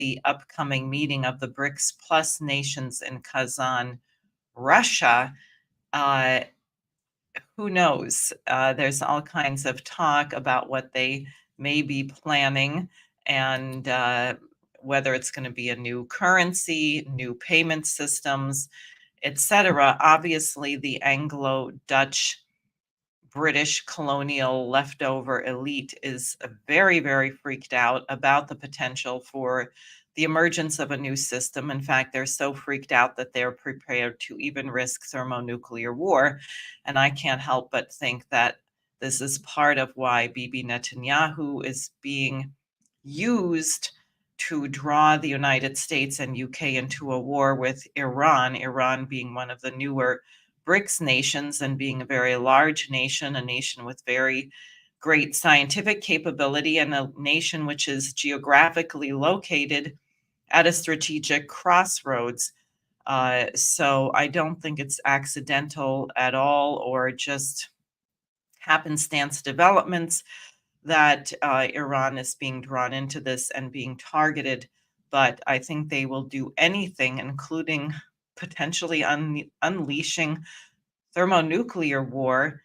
the upcoming meeting of the BRICS Plus nations in Kazan, Russia, who knows? There's all kinds of talk about what they may be planning and whether it's going to be a new currency, new payment systems, etc. Obviously, the Anglo-Dutch British colonial leftover elite is very, very freaked out about the potential for the emergence of a new system. In fact, they're so freaked out that they're prepared to even risk thermonuclear war. And I can't help but think that this is part of why Bibi Netanyahu is being used to draw the United States and UK into a war with Iran, Iran being one of the newer BRICS nations and being a very large nation, a nation with very great scientific capability, and a nation which is geographically located at a strategic crossroads. So I don't think it's accidental at all or just happenstance developments that Iran is being drawn into this and being targeted. But I think they will do anything, including potentially unleashing thermonuclear war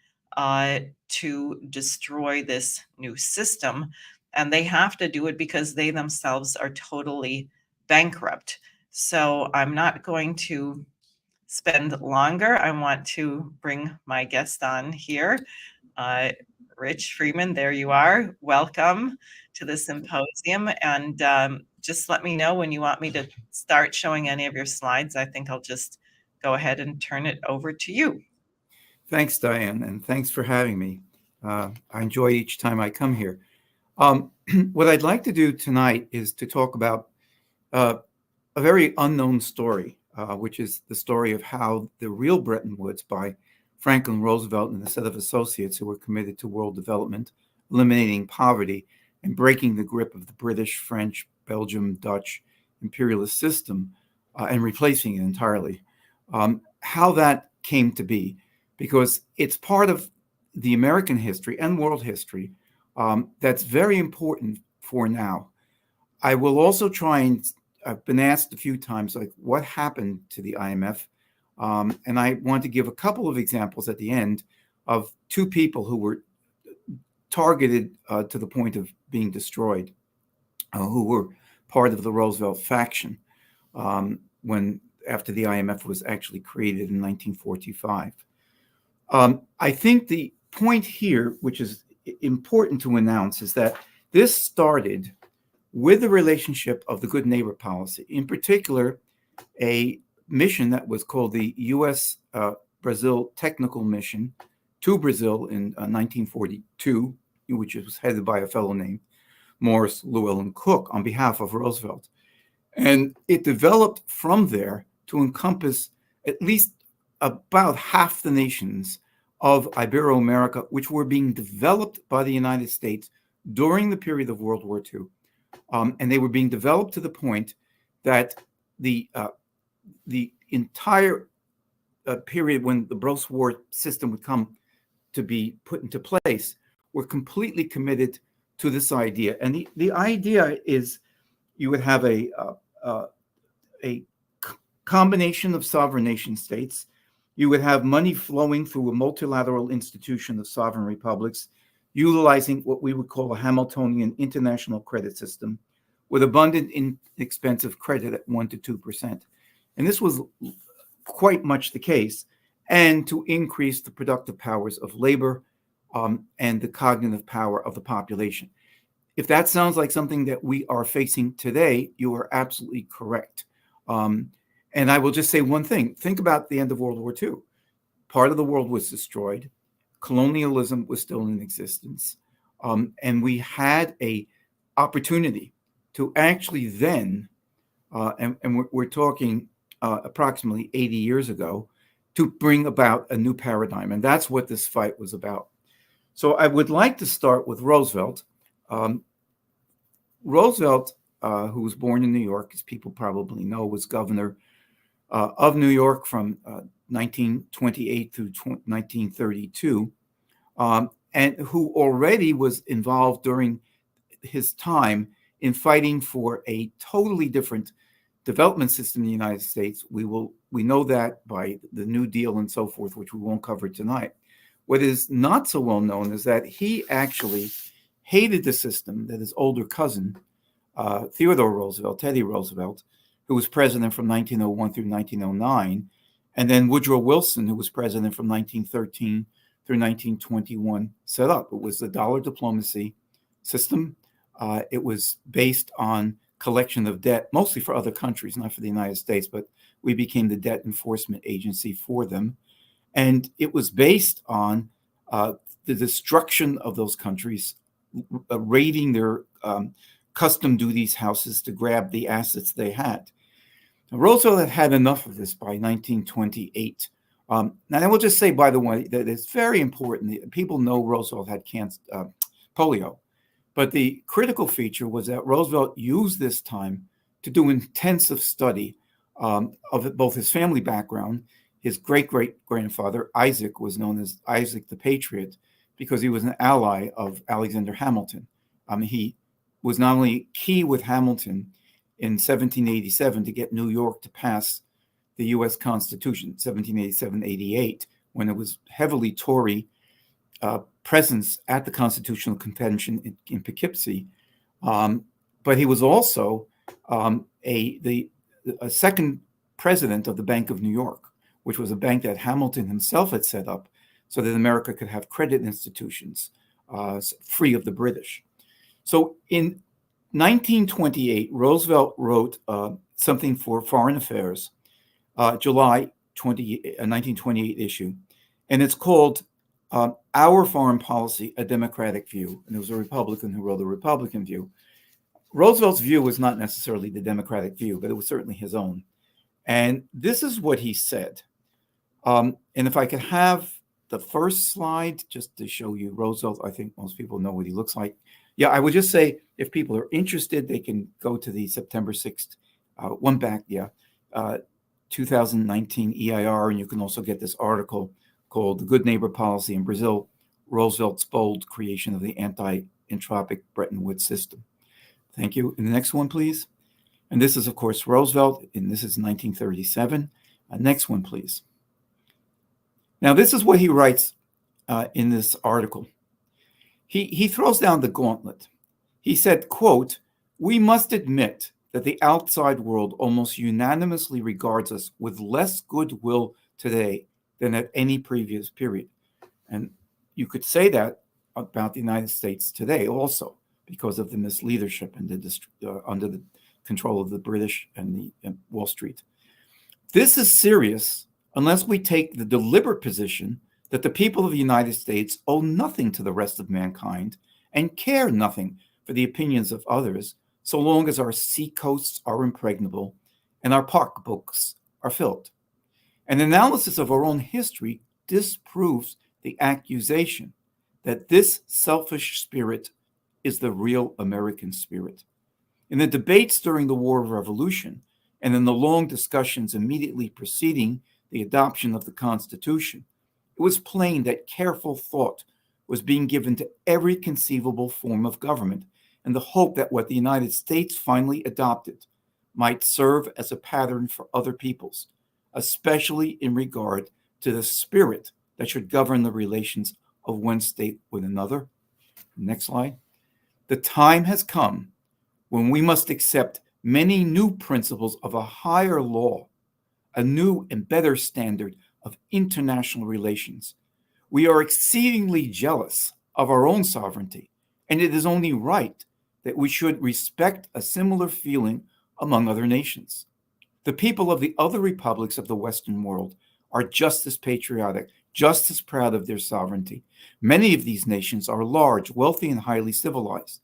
to destroy this new system. And they have to do it because they themselves are totally bankrupt. So I'm not going to spend longer. I want to bring my guest on here. Rich Freeman, there you are. Welcome to the symposium. And just let me know when you want me to start showing any of your slides. I think I'll just go ahead and turn it over to you. Thanks, Diane, and thanks for having me. I enjoy each time I come here. What I'd like to do tonight is to talk about a very unknown story, which is the story of how the real Bretton Woods by Franklin Roosevelt and a set of associates who were committed to world development, eliminating poverty, and breaking the grip of the British, French, Belgium, Dutch imperialist system and replacing it entirely. How that came to be, because it's part of the American history and world history that's very important for now. I will also try and, I've been asked a few times, like, what happened to the IMF? And I want to give a couple of examples at the end of two people who were targeted to the point of being destroyed, who were part of the Roosevelt faction after the IMF was actually created in 1945. I think the point here, which is important to announce, is that this started with the relationship of the good neighbor policy, in particular, a mission that was called the U.S. Brazil Technical Mission to Brazil in 1942, which was headed by a fellow named Morris Llewellyn Cooke on behalf of Roosevelt. And it developed from there to encompass at least about half the nations of Ibero-America, which were being developed by the United States during the period of World War II. And they were being developed to the point that the entire period when the post-war system would come to be put into place were completely committed to this idea. And the idea is you would have a combination of sovereign nation states. You would have money flowing through a multilateral institution of sovereign republics, utilizing what we would call a Hamiltonian international credit system with abundant, inexpensive credit at 1% to 2%. And this was quite much the case, and to increase the productive powers of labor and the cognitive power of the population. If that sounds like something that we are facing today, you are absolutely correct. And I will just say one thing. Think about the end of World War II. Part of the world was destroyed. Colonialism was still in existence. And we had an opportunity to actually then, and we're talking approximately 80 years ago, to bring about a new paradigm. And that's what this fight was about. So I would like to start with Roosevelt. Roosevelt, who was born in New York, as people probably know, was governor of New York from 1928 through 1932, and who already was involved during his time in fighting for a totally different development system in the United States. We know that by the New Deal and so forth, which we won't cover tonight. What is not so well known is that he actually hated the system that his older cousin, Theodore Roosevelt, Teddy Roosevelt, who was president from 1901 through 1909, and then Woodrow Wilson, who was president from 1913 through 1921, set up. It was the dollar diplomacy system. It was based on collection of debt, mostly for other countries, not for the United States, but we became the debt enforcement agency for them. And it was based on the destruction of those countries, raiding their custom duties houses to grab the assets they had. Now, Roosevelt had had enough of this by 1928. Now, I will just say, by the way, that it's very important. People know Roosevelt had polio, but the critical feature was that Roosevelt used this time to do intensive study of both his family background. His great-great-grandfather, Isaac, was known as Isaac the Patriot because he was an ally of Alexander Hamilton. He was not only key with Hamilton in 1787 to get New York to pass the U.S. Constitution, 1787-88, when it was heavily Tory presence at the Constitutional Convention in Poughkeepsie. But he was also a second president of the Bank of New York, which was a bank that Hamilton himself had set up so that America could have credit institutions free of the British. So in 1928, Roosevelt wrote something for Foreign Affairs, July 1928 issue, and it's called Our Foreign Policy, A Democratic View. And it was a Republican who wrote a Republican view. Roosevelt's view was not necessarily the Democratic view, but it was certainly his own. And this is what he said. And if I could have the first slide just to show you Roosevelt, I think most people know what he looks like. Yeah, I would just say if people are interested, they can go to the September 6th, 2019 EIR, and you can also get this article called The Good Neighbor Policy in Brazil, Roosevelt's Bold Creation of the Anti-Entropic Bretton Woods System. Thank you. And the next one, please. And this is, of course, Roosevelt, and this is 1937. Next one, please. Now, this is what he writes in this article. He throws down the gauntlet. He said, quote, "We must admit that the outside world almost unanimously regards us with less goodwill today than at any previous period." And you could say that about the United States today also, because of the misleadership and under the control of the British and Wall Street. This is serious unless we take the deliberate position that the people of the United States owe nothing to the rest of mankind and care nothing for the opinions of others, so long as our seacoasts are impregnable and our pocketbooks are filled. An analysis of our own history disproves the accusation that this selfish spirit is the real American spirit. In the debates during the War of Revolution and in the long discussions immediately preceding the adoption of the Constitution, it was plain that careful thought was being given to every conceivable form of government in the hope that what the United States finally adopted might serve as a pattern for other peoples, especially in regard to the spirit that should govern the relations of one state with another. Next slide. The time has come when we must accept many new principles of a higher law, a new and better standard of international relations. We are exceedingly jealous of our own sovereignty, and it is only right that we should respect a similar feeling among other nations. The people of the other republics of the Western world are just as patriotic, just as proud of their sovereignty. Many of these nations are large, wealthy, and highly civilized.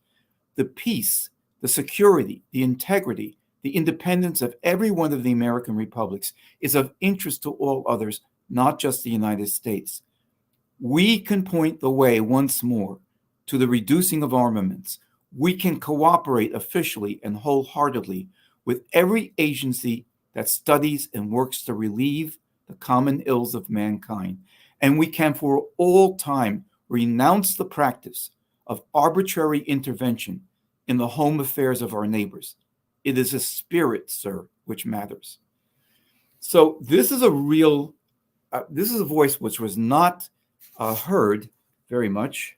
The peace, the security, the integrity, the independence of every one of the American republics is of interest to all others, not just the United States. We can point the way once more to the reducing of armaments. We can cooperate officially and wholeheartedly with every agency that studies and works to relieve the common ills of mankind. And we can for all time renounce the practice of arbitrary intervention in the home affairs of our neighbors. It is a spirit, sir, which matters. So this is a real, this is a voice which was not heard very much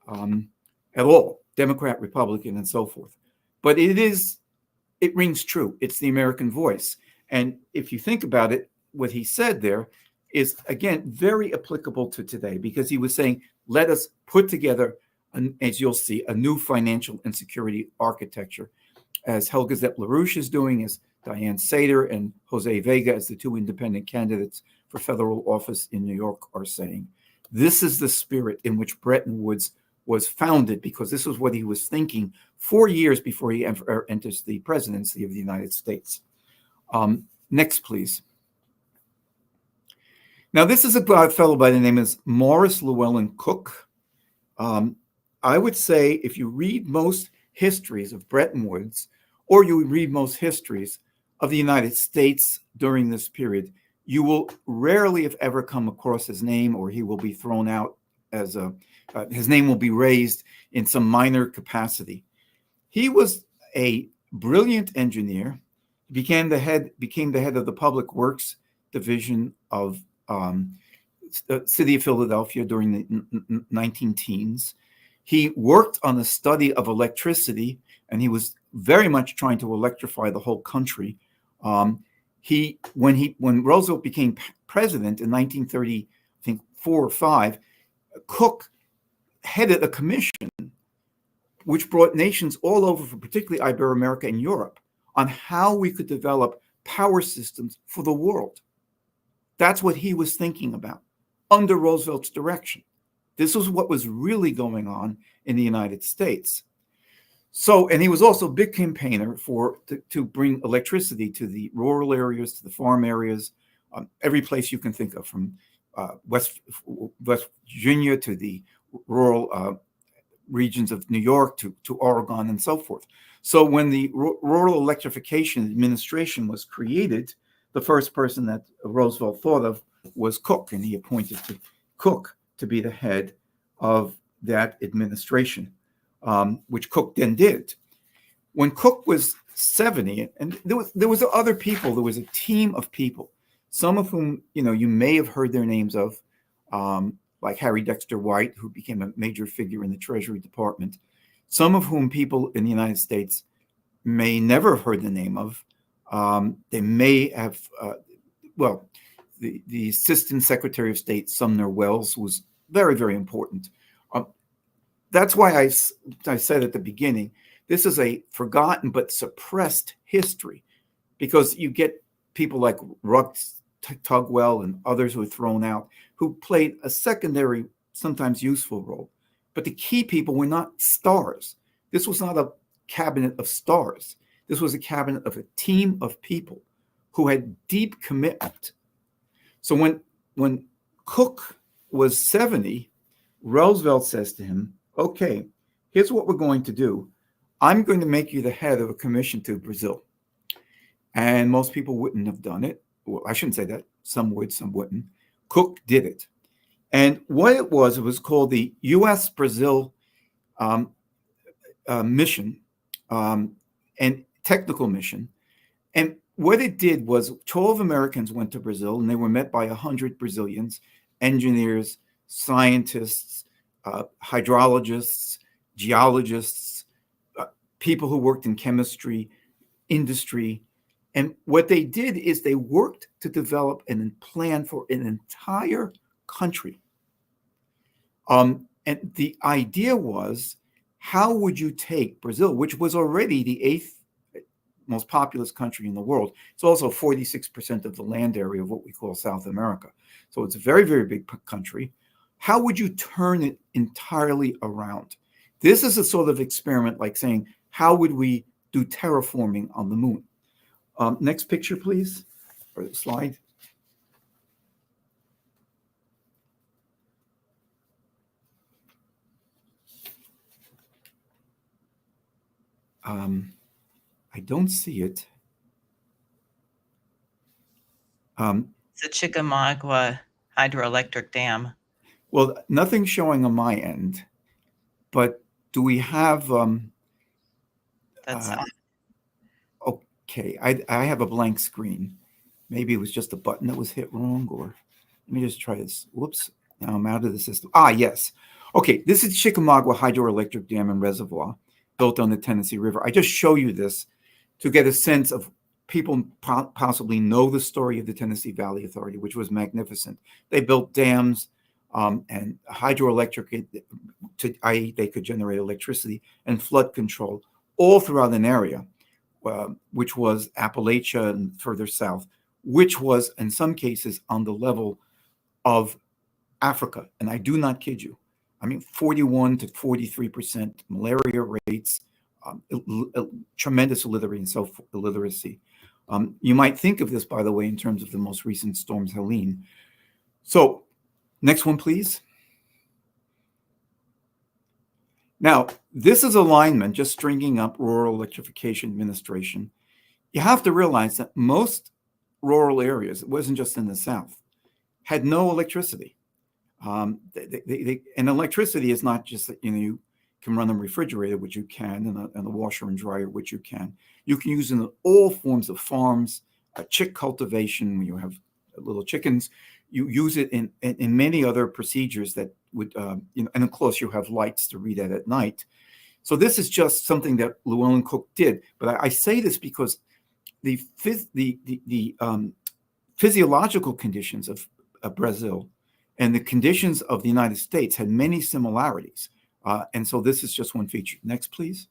at all, Democrat, Republican, and so forth. But it rings true. It's the American voice. And if you think about it, what he said there is, again, very applicable to today, because he was saying, let us put together, as you'll see, a new financial and security architecture, as Helga Zepp-LaRouche is doing, as Diane Sater and Jose Vega, as the two independent candidates for federal office in New York, are saying. This is the spirit in which Bretton Woods was founded, because this was what he was thinking 4 years before he enters the presidency of the United States. Next, please. Now, this is a fellow by the name of Morris Llewellyn Cooke. I would say if you read most histories of Bretton Woods, or you read most histories of the United States during this period, you will rarely, if ever, come across his name, or he will be thrown out as his name will be raised in some minor capacity. He was a brilliant engineer. He became the head of the Public Works Division of the city of Philadelphia during the 19-teens. He worked on the study of electricity, and he was very much trying to electrify the whole country. When Roosevelt became president in 1930, I think 4 or 5, Cooke headed a commission which brought nations all over, particularly Ibero-America and Europe, on how we could develop power systems for the world. That's what he was thinking about under Roosevelt's direction. This was what was really going on in the United States. So, and he was also a big campaigner to bring electricity to the rural areas, to the farm areas, every place you can think of, from West Virginia to the rural regions of New York to Oregon and so forth. So when the Rural Electrification Administration was created, the first person that Roosevelt thought of was Cooke, and he appointed Cooke to be the head of that administration, which Cooke then did. When Cooke was 70, and there was other people, there was a team of people, some of whom you may have heard their names of, like Harry Dexter White, who became a major figure in the Treasury Department, some of whom people in the United States may never have heard the name of. They may have, the Assistant Secretary of State, Sumner Welles, was very, very important. That's why I said at the beginning, this is a forgotten but suppressed history, because you get people like Rux Tugwell and others who were thrown out, who played a secondary, sometimes useful role. But the key people were not stars. This was not a cabinet of stars. This was a cabinet of a team of people who had deep commitment. So when Cooke was 70, Roosevelt says to him, okay, here's what we're going to do. I'm going to make you the head of a commission to Brazil. And most people wouldn't have done it. Well, I shouldn't say that. Some would, some wouldn't. Cooke did it. And what it was called the U.S.-Brazil mission and technical mission. And what it did was 12 Americans went to Brazil, and they were met by 100 Brazilians, engineers, scientists, hydrologists, geologists, people who worked in chemistry, industry. And what they did is they worked to develop and plan for an entire country. And the idea was, how would you take Brazil, which was already the 8th most populous country in the world? It's also 46% of the land area of what we call South America. So it's a very, very big country. How would you turn it entirely around? This is a sort of experiment like saying, how would we do terraforming on the moon? Next picture, please, or slide. I don't see it. It's the Chickamauga hydroelectric dam. Well, nothing's showing on my end, but do we have That's Okay, I have a blank screen. Maybe it was just a button that was hit wrong, or let me just try this. Whoops, now I'm out of the system. Yes. Okay, this is Chickamauga Hydroelectric Dam and Reservoir built on the Tennessee River. I just show you this to get a sense of people possibly know the story of the Tennessee Valley Authority, which was magnificent. They built dams and hydroelectric, i.e. they could generate electricity, and flood control all throughout an area, which was Appalachia and further south, which was in some cases on the level of Africa. And I do not kid you. I mean, 41 to 43% malaria rates, tremendous illiteracy and self-illiteracy. You might think of this, by the way, in terms of the most recent storms, Helene. So next one, please. Now, this is alignment, just stringing up Rural Electrification Administration. You have to realize that most rural areas, it wasn't just in the South, had no electricity. And electricity is not just that, you can run a refrigerator, which you can, and a washer and dryer, which you can. You can use it in all forms of farms, chick cultivation, when you have little chickens. You use it in many other procedures that would, and of course you have lights to read at night. So this is just something that Llewellyn Cooke did. But I say this because the physiological conditions of Brazil and the conditions of the United States had many similarities. And so this is just one feature. Next, please.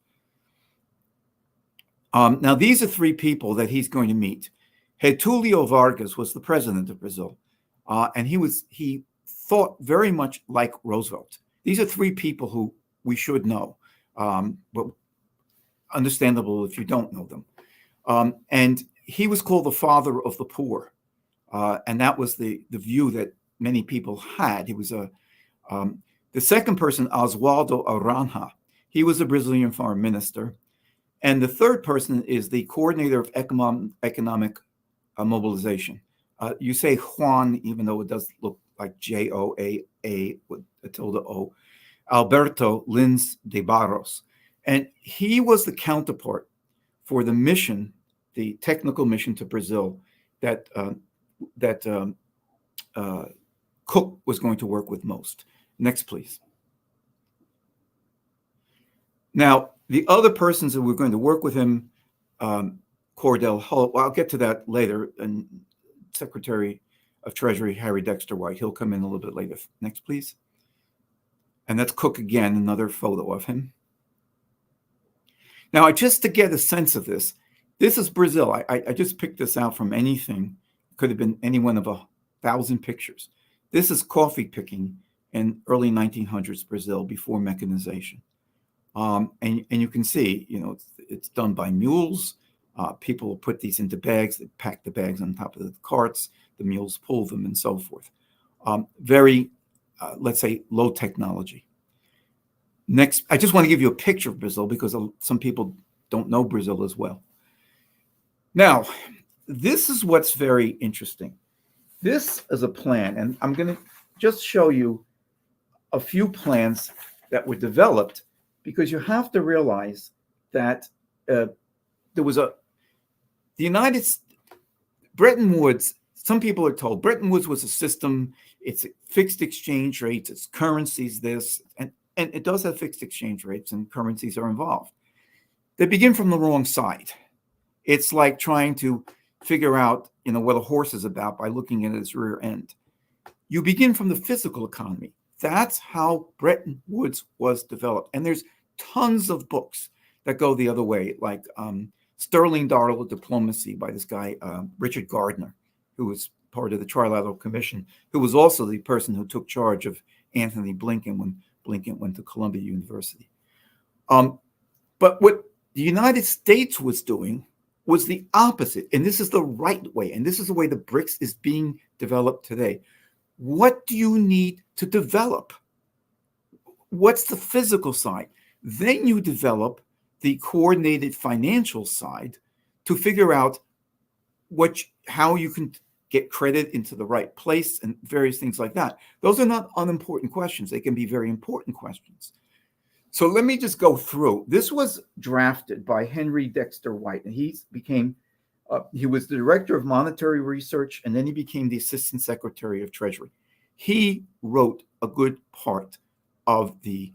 Now, these are three people that he's going to meet. Getulio Vargas was the president of Brazil, and he thought very much like Roosevelt. These are three people who we should know, but understandable if you don't know them. And he was called the father of the poor, and that was the view that many people had. He was the second person, Oswaldo Aranha. He was a Brazilian foreign minister. And the third person is the coordinator of economic mobilization. You say Juan, even though it does look like Joaa with a tilde O, Alberto Lins de Barros. And he was the counterpart for the mission, the technical mission to Brazil that Cooke was going to work with most. Next, please. Now, the other persons that were going to work with him, Cordell Hull, well, I'll get to that later, and Secretary of Treasury Harry Dexter White, he'll come in a little bit later. Next, please. And that's Cooke again, another photo of him. Now, just to get a sense of this is Brazil. I just picked this out from anything. It could have been any one of 1,000 pictures. This is coffee picking in early 1900s Brazil before mechanization. And you can see, it's done by mules. People will put these into bags. They pack the bags on top of the carts. The mules pull them and so forth. Very, let's say, low technology. Next, I just want to give you a picture of Brazil because some people don't know Brazil as well. Now, this is what's very interesting. This is a plan, and I'm going to just show you a few plans that were developed, because you have to realize that there was Bretton Woods. Some people are told Bretton Woods was a system. It's fixed exchange rates, it's currencies, this, and it does have fixed exchange rates, and currencies are involved. They begin from the wrong side. It's like trying to figure out, what a horse is about by looking at its rear end. You begin from the physical economy. That's how Bretton Woods was developed. And there's tons of books that go the other way, like Sterling Darlow Diplomacy by this guy, Richard Gardner, who was part of the Trilateral Commission, who was also the person who took charge of Anthony Blinken when Blinken went to Columbia University. But what the United States was doing was the opposite. And this is the right way. And this is the way the BRICS is being developed today. What do you need to develop? What's the physical side? Then you develop the coordinated financial side to figure out how you can get credit into the right place and various things like that. Those are not unimportant questions. They can be very important questions. So let me just go through. This was drafted by Henry Dexter White, and he was the director of monetary research, and then he became the assistant secretary of Treasury. He wrote a good part of the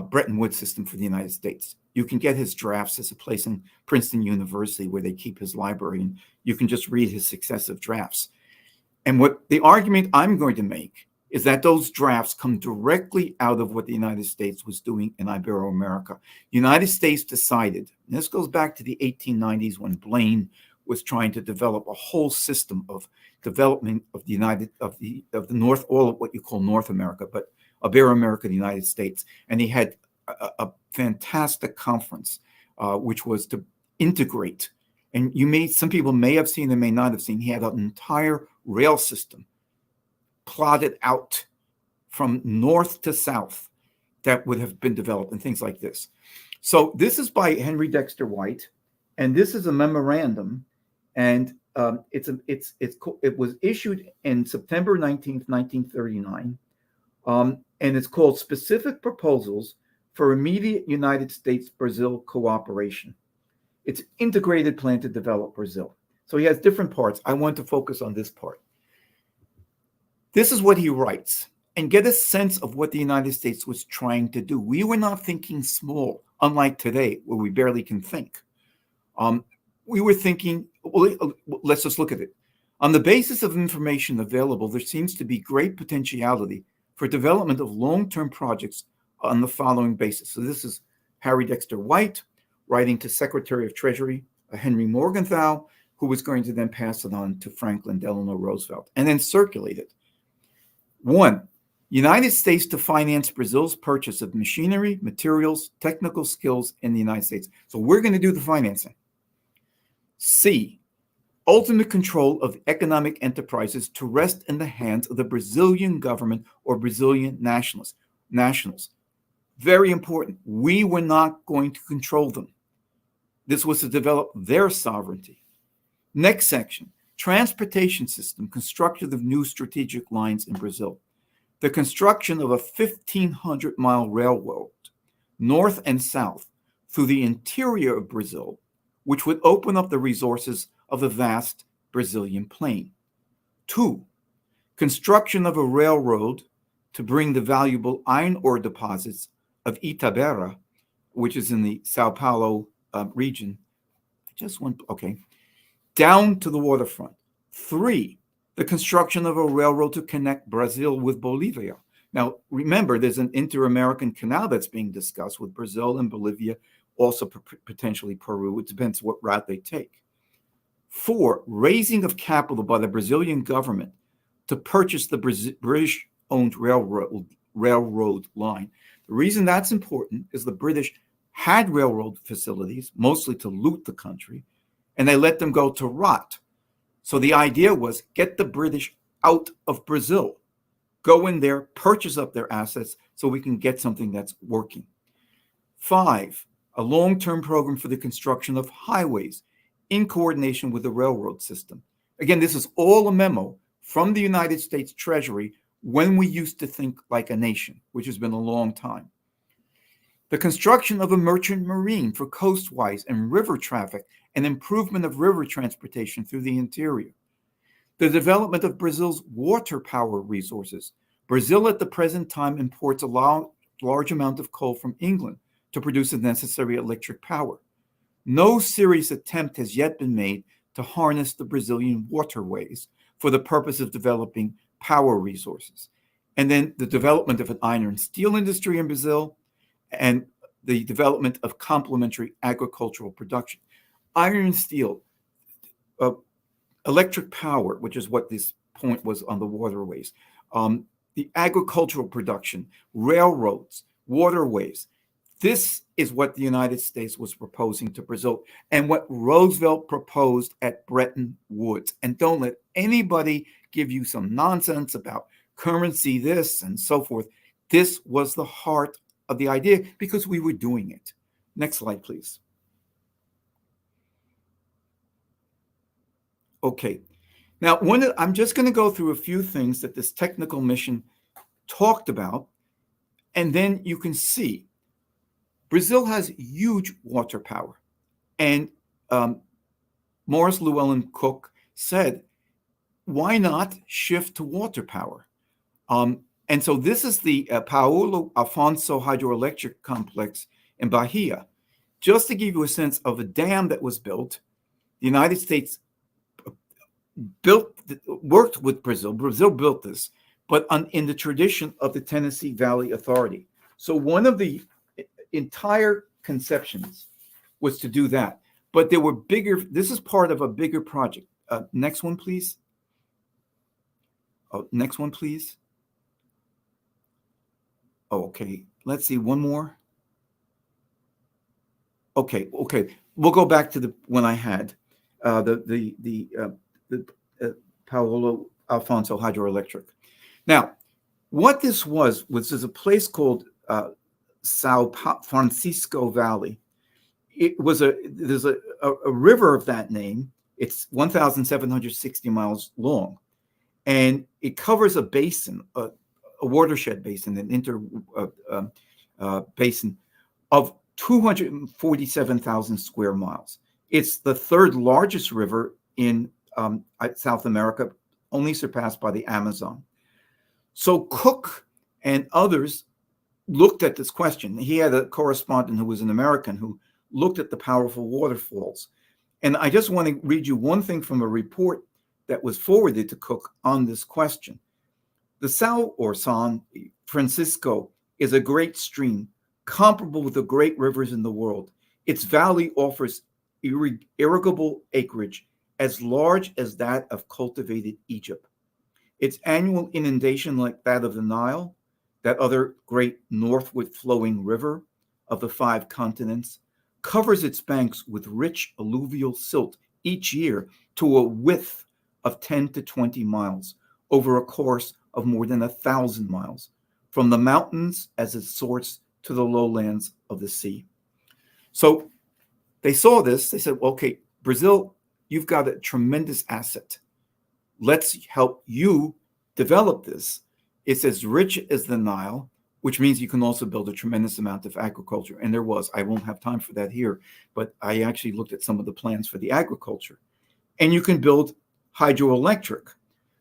Bretton Woods system for the United States. You can get his drafts as a place in Princeton University where they keep his library, and you can just read his successive drafts. And what the argument I'm going to make is that those drafts come directly out of what the United States was doing in Ibero-America. The United States decided, and this goes back to the 1890s when Blaine was trying to develop a whole system of development of the North, all of what you call North America, but Ibero-America, the United States. And he had a fantastic conference, which was to integrate. And some people may have seen and may not have seen, he had an entire rail system plotted out from north to south that would have been developed and things like this. So this is by Henry Dexter White, and this is a memorandum, and it was issued in September 19th, 1939, and it's called Specific Proposals for Immediate United States-Brazil Cooperation. It's an integrated plan to develop Brazil. So he has different parts. I want to focus on this part. This is what he writes, and get a sense of what the United States was trying to do. We were not thinking small, unlike today, where we barely can think. We were thinking, well, let's just look at it. On the basis of information available, there seems to be great potentiality for development of long-term projects on the following basis. So this is Harry Dexter White writing to Secretary of Treasury, Henry Morgenthau, who was going to then pass it on to Franklin Delano Roosevelt, and then circulate it. 1, United States to finance Brazil's purchase of machinery, materials, technical skills in the United States. So we're going to do the financing. C, ultimate control of economic enterprises to rest in the hands of the Brazilian government or Brazilian nationals. Very important. We were not going to control them. This was to develop their sovereignty. Next section, transportation system, construction of new strategic lines in Brazil. The construction of a 1,500-mile railroad, north and south, through the interior of Brazil, which would open up the resources of the vast Brazilian plain. 2, construction of a railroad to bring the valuable iron ore deposits of Itabera, which is in the Sao Paulo region. Down to the waterfront. 3, the construction of a railroad to connect Brazil with Bolivia. Now, remember, there's an inter-American canal that's being discussed with Brazil and Bolivia, also potentially Peru. It depends what route they take. 4, raising of capital by the Brazilian government to purchase the British-owned railroad line. The reason that's important is the British had railroad facilities, mostly to loot the country, and they let them go to rot. So the idea was get the British out of Brazil, go in there, purchase up their assets so we can get something that's working. 5, a long-term program for the construction of highways in coordination with the railroad system. Again, this is all a memo from the United States Treasury when we used to think like a nation, which has been a long time. The construction of a merchant marine for coastwise and river traffic and improvement of river transportation through the interior. The development of Brazil's water power resources. Brazil at the present time imports a large amount of coal from England to produce the necessary electric power. No serious attempt has yet been made to harness the Brazilian waterways for the purpose of developing power resources. And then the development of an iron and steel industry in Brazil and the development of complementary agricultural production. Iron and steel, electric power, which is what this point was on the waterways, the agricultural production, railroads, waterways. This is what the United States was proposing to Brazil and what Roosevelt proposed at Bretton Woods. And don't let anybody give you some nonsense about currency this and so forth. This was the heart of the idea because we were doing it. Next slide, please. Okay. Now, I'm just going to go through a few things that this technical mission talked about, and then you can see Brazil has huge water power. And Morris Llewellyn Cooke said, why not shift to water power? And so this is the Paulo Afonso hydroelectric complex in Bahia. Just to give you a sense of a dam that was built, the United States worked with Brazil. Brazil built this, but in the tradition of the Tennessee Valley Authority. So one of the entire conceptions was to do that. But there were bigger, this is part of a bigger project. Next one, please. Oh, next one, please. Oh, okay. Let's see, one more. Okay. We'll go back to the one I had, the Paulo Afonso hydroelectric. Now, what this was a place called Sao Francisco Valley. There's a river of that name. It's 1,760 miles long, and it covers a basin, a watershed basin, an inter basin of 247,000 square miles. It's the third largest river in South America, only surpassed by the Amazon. So Cooke and others looked at this question. He had a correspondent who was an American who looked at the powerful waterfalls. And I just want to read you one thing from a report that was forwarded to Cooke on this question. The Sao or San Francisco is a great stream, comparable with the great rivers in the world. Its valley offers irrigable acreage as large as that of cultivated Egypt. Its annual inundation, like that of the Nile, that other great northward flowing river of the 5 continents, covers its banks with rich alluvial silt each year to a width of 10 to 20 miles over a course of more than 1,000 miles, from the mountains as its source to the lowlands of the sea. So they saw this. They said, okay, Brazil, you've got a tremendous asset. Let's help you develop this. It's as rich as the Nile, which means you can also build a tremendous amount of agriculture. And there was. I won't have time for that here, but I actually looked at some of the plans for the agriculture. And you can build hydroelectric.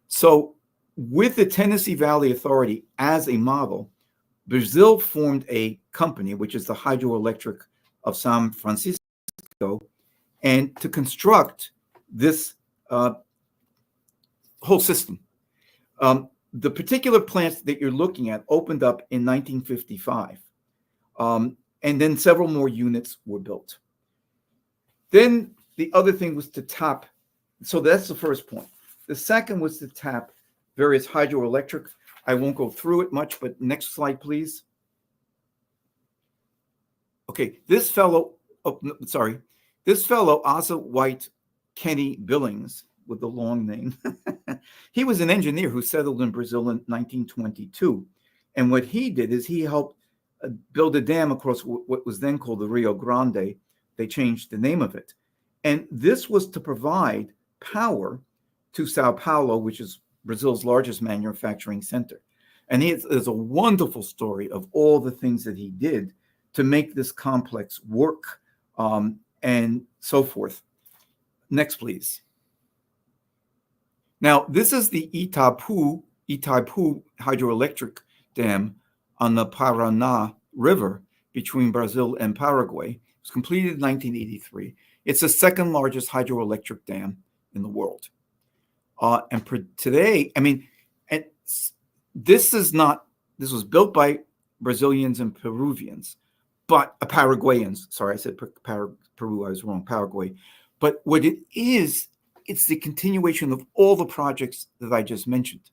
So with the Tennessee Valley Authority as a model, Brazil formed a company, which is the Hydroelectric of San Francisco, and to construct this whole system. The particular plants that you're looking at opened up in 1955, and then several more units were built. Then the other thing was to tap. So that's the first point. The second was to tap various hydroelectric. I won't go through it much, but next slide, please. Okay, this fellow, Asa White Kenny Billings, with the long name, he was an engineer who settled in Brazil in 1922. And what he did is he helped build a dam across what was then called the Rio Grande. They changed the name of it. And this was to provide power to Sao Paulo, which is Brazil's largest manufacturing center. And there's a wonderful story of all the things that he did to make this complex work, and so forth. Next, please. Now, this is the Itaipu hydroelectric dam on the Paraná River between Brazil and Paraguay. It was completed in 1983. It's the second largest hydroelectric dam in the world. Today, and this was built by Brazilians and Peruvians, but Paraguayans. Sorry, I said Peru, I was wrong, Paraguay. But what it is, it's the continuation of all the projects that I just mentioned.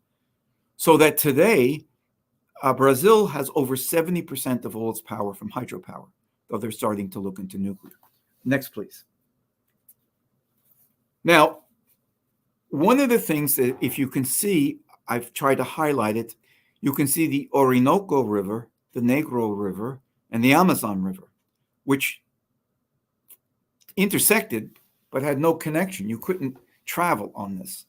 So that today, Brazil has over 70% of all its power from hydropower, though they're starting to look into nuclear. Next, please. Now, one of the things that, if you can see, I've tried to highlight it, you can see the Orinoco River, the Negro River, and the Amazon River, which intersected but had no connection. You couldn't travel on this.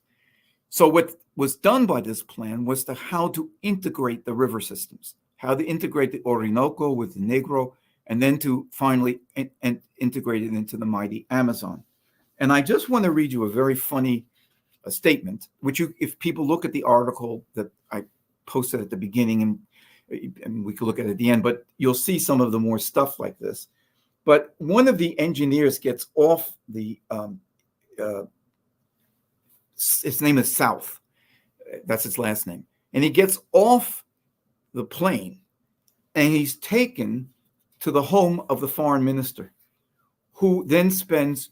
So what was done by this plan was how to integrate the river systems, how to integrate the Orinoco with the Negro, and then to finally integrate it into the mighty Amazon. And I just want to read you a very funny statement, which if people look at the article that I posted at the beginning, and we could look at it at the end, but you'll see some of the more stuff like this. But one of the engineers gets off his name is South. That's his last name. And he gets off the plane and he's taken to the home of the foreign minister, who then spends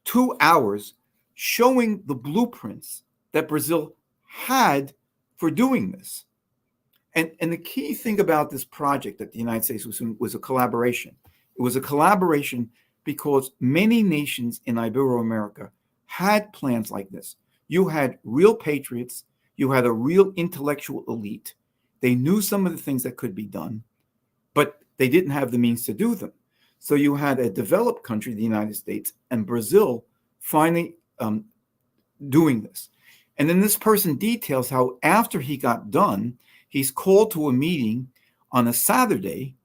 2 hours showing the blueprints that Brazil had for doing this. And the key thing about this project that the United States was a collaboration. It was a collaboration because many nations in Ibero-America had plans like this. You had real patriots. You had a real intellectual elite. They knew some of the things that could be done, but they didn't have the means to do them. So you had a developed country, the United States, and Brazil finally doing this. And then this person details how after he got done, he's called to a meeting on a Saturday,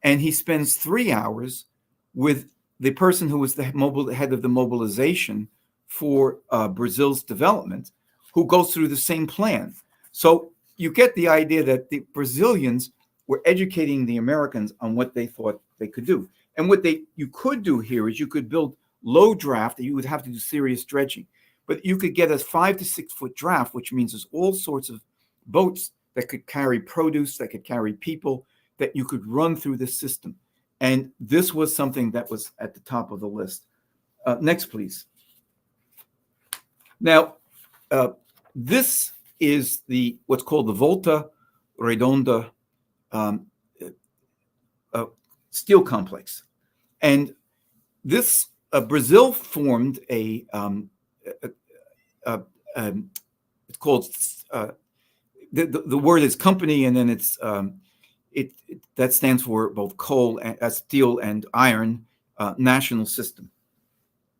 and he spends 3 hours with the person who was the head of the mobilization for Brazil's development, who goes through the same plan. So you get the idea that the Brazilians were educating the Americans on what they thought they could do. And what you could do here is you could build low draft. You would have to do serious dredging. But you could get a 5 to 6 foot draft, which means there's all sorts of boats that could carry produce, that could carry people, that you could run through this system. And this was something that was at the top of the list. Next, please. Now, this is what's called the Volta Redonda steel complex. And this, Brazil formed it's called, the word is company, and then it's, that stands for both coal, steel, and iron national system.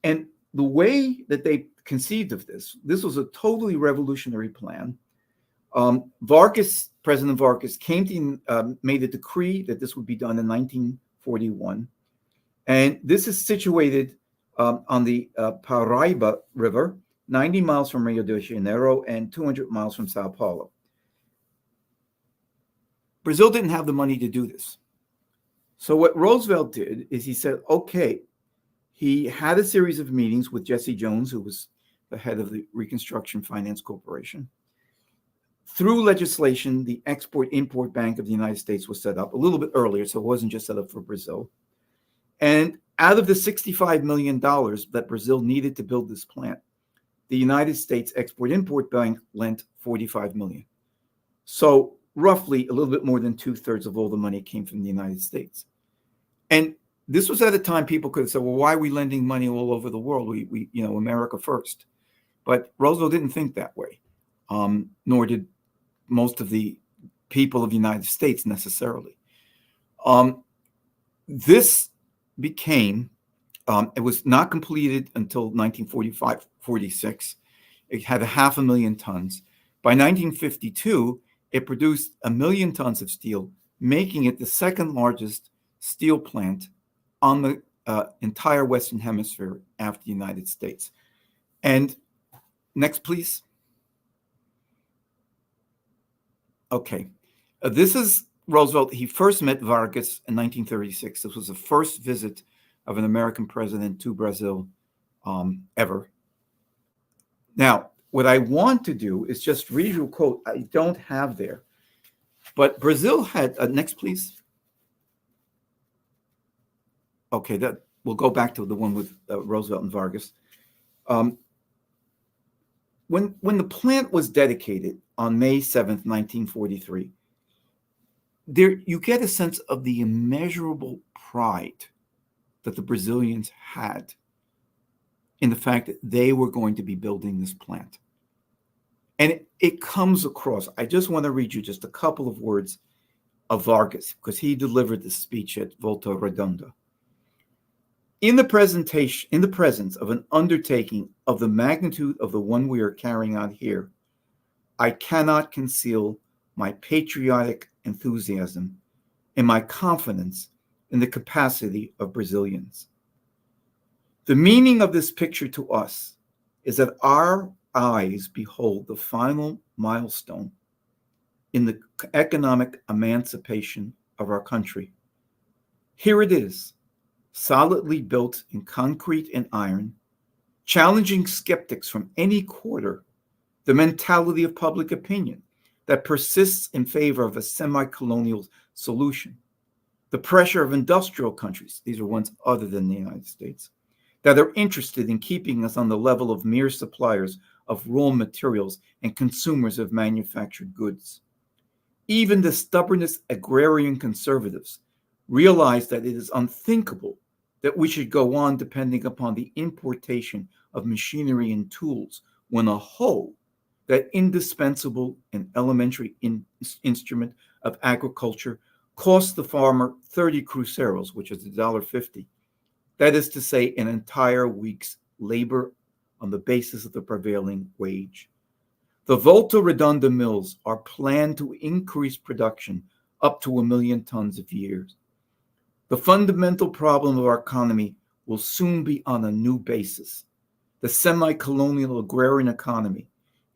And the way that they conceived of this was a totally revolutionary plan. President Vargas made a decree that this would be done in 1941. And this is situated on the Paraíba River, 90 miles from Rio de Janeiro and 200 miles from Sao Paulo. Brazil didn't have the money to do this. So what Roosevelt did is he said, okay, he had a series of meetings with Jesse Jones, who was the head of the Reconstruction Finance Corporation. Through legislation, the Export-Import Bank of the United States was set up a little bit earlier, so it wasn't just set up for Brazil. And out of the $65 million that Brazil needed to build this plant, the United States Export-Import Bank lent $45 million. So roughly a little bit more than 2/3 of all the money came from the United States. And this was at a time people could have said, well, why are we lending money all over the world? We America first. But Roosevelt didn't think that way, nor did most of the people of the United States necessarily. This became, it was not completed until 1945-46. It had 500,000 tons. By 1952, it produced 1 million tons of steel, making it the second largest steel plant on the entire Western Hemisphere after the United States. And next, please. Okay. This is Roosevelt. He first met Vargas in 1936. This was the first visit of an American president to Brazil ever. Now, what I want to do is just read you a quote I don't have there. But Brazil had, next, please. Okay, we'll go back to the one with Roosevelt and Vargas. When the plant was dedicated on May 7th, 1943, you get a sense of the immeasurable pride that the Brazilians had in the fact that they were going to be building this plant. And it comes across. I just want to read you just a couple of words of Vargas, because he delivered the speech at Volta Redonda. In the presence of an undertaking of the magnitude of the one we are carrying out here, I cannot conceal my patriotic enthusiasm and my confidence in the capacity of Brazilians. The meaning of this picture to us is that our eyes behold the final milestone in the economic emancipation of our country. Here it is, solidly built in concrete and iron, challenging skeptics from any quarter, the mentality of public opinion that persists in favor of a semi-colonial solution, the pressure of industrial countries, these are ones other than the United States, that are interested in keeping us on the level of mere suppliers of raw materials and consumers of manufactured goods. Even the stubbornest agrarian conservatives realize that it is unthinkable that we should go on depending upon the importation of machinery and tools when a hoe, that indispensable and elementary instrument of agriculture, costs the farmer 30 cruceros, which is $1.50. That is to say, an entire week's labor on the basis of the prevailing wage. The Volta Redonda mills are planned to increase production up to 1 million tons a year. The fundamental problem of our economy will soon be on a new basis. The semi-colonial agrarian economy,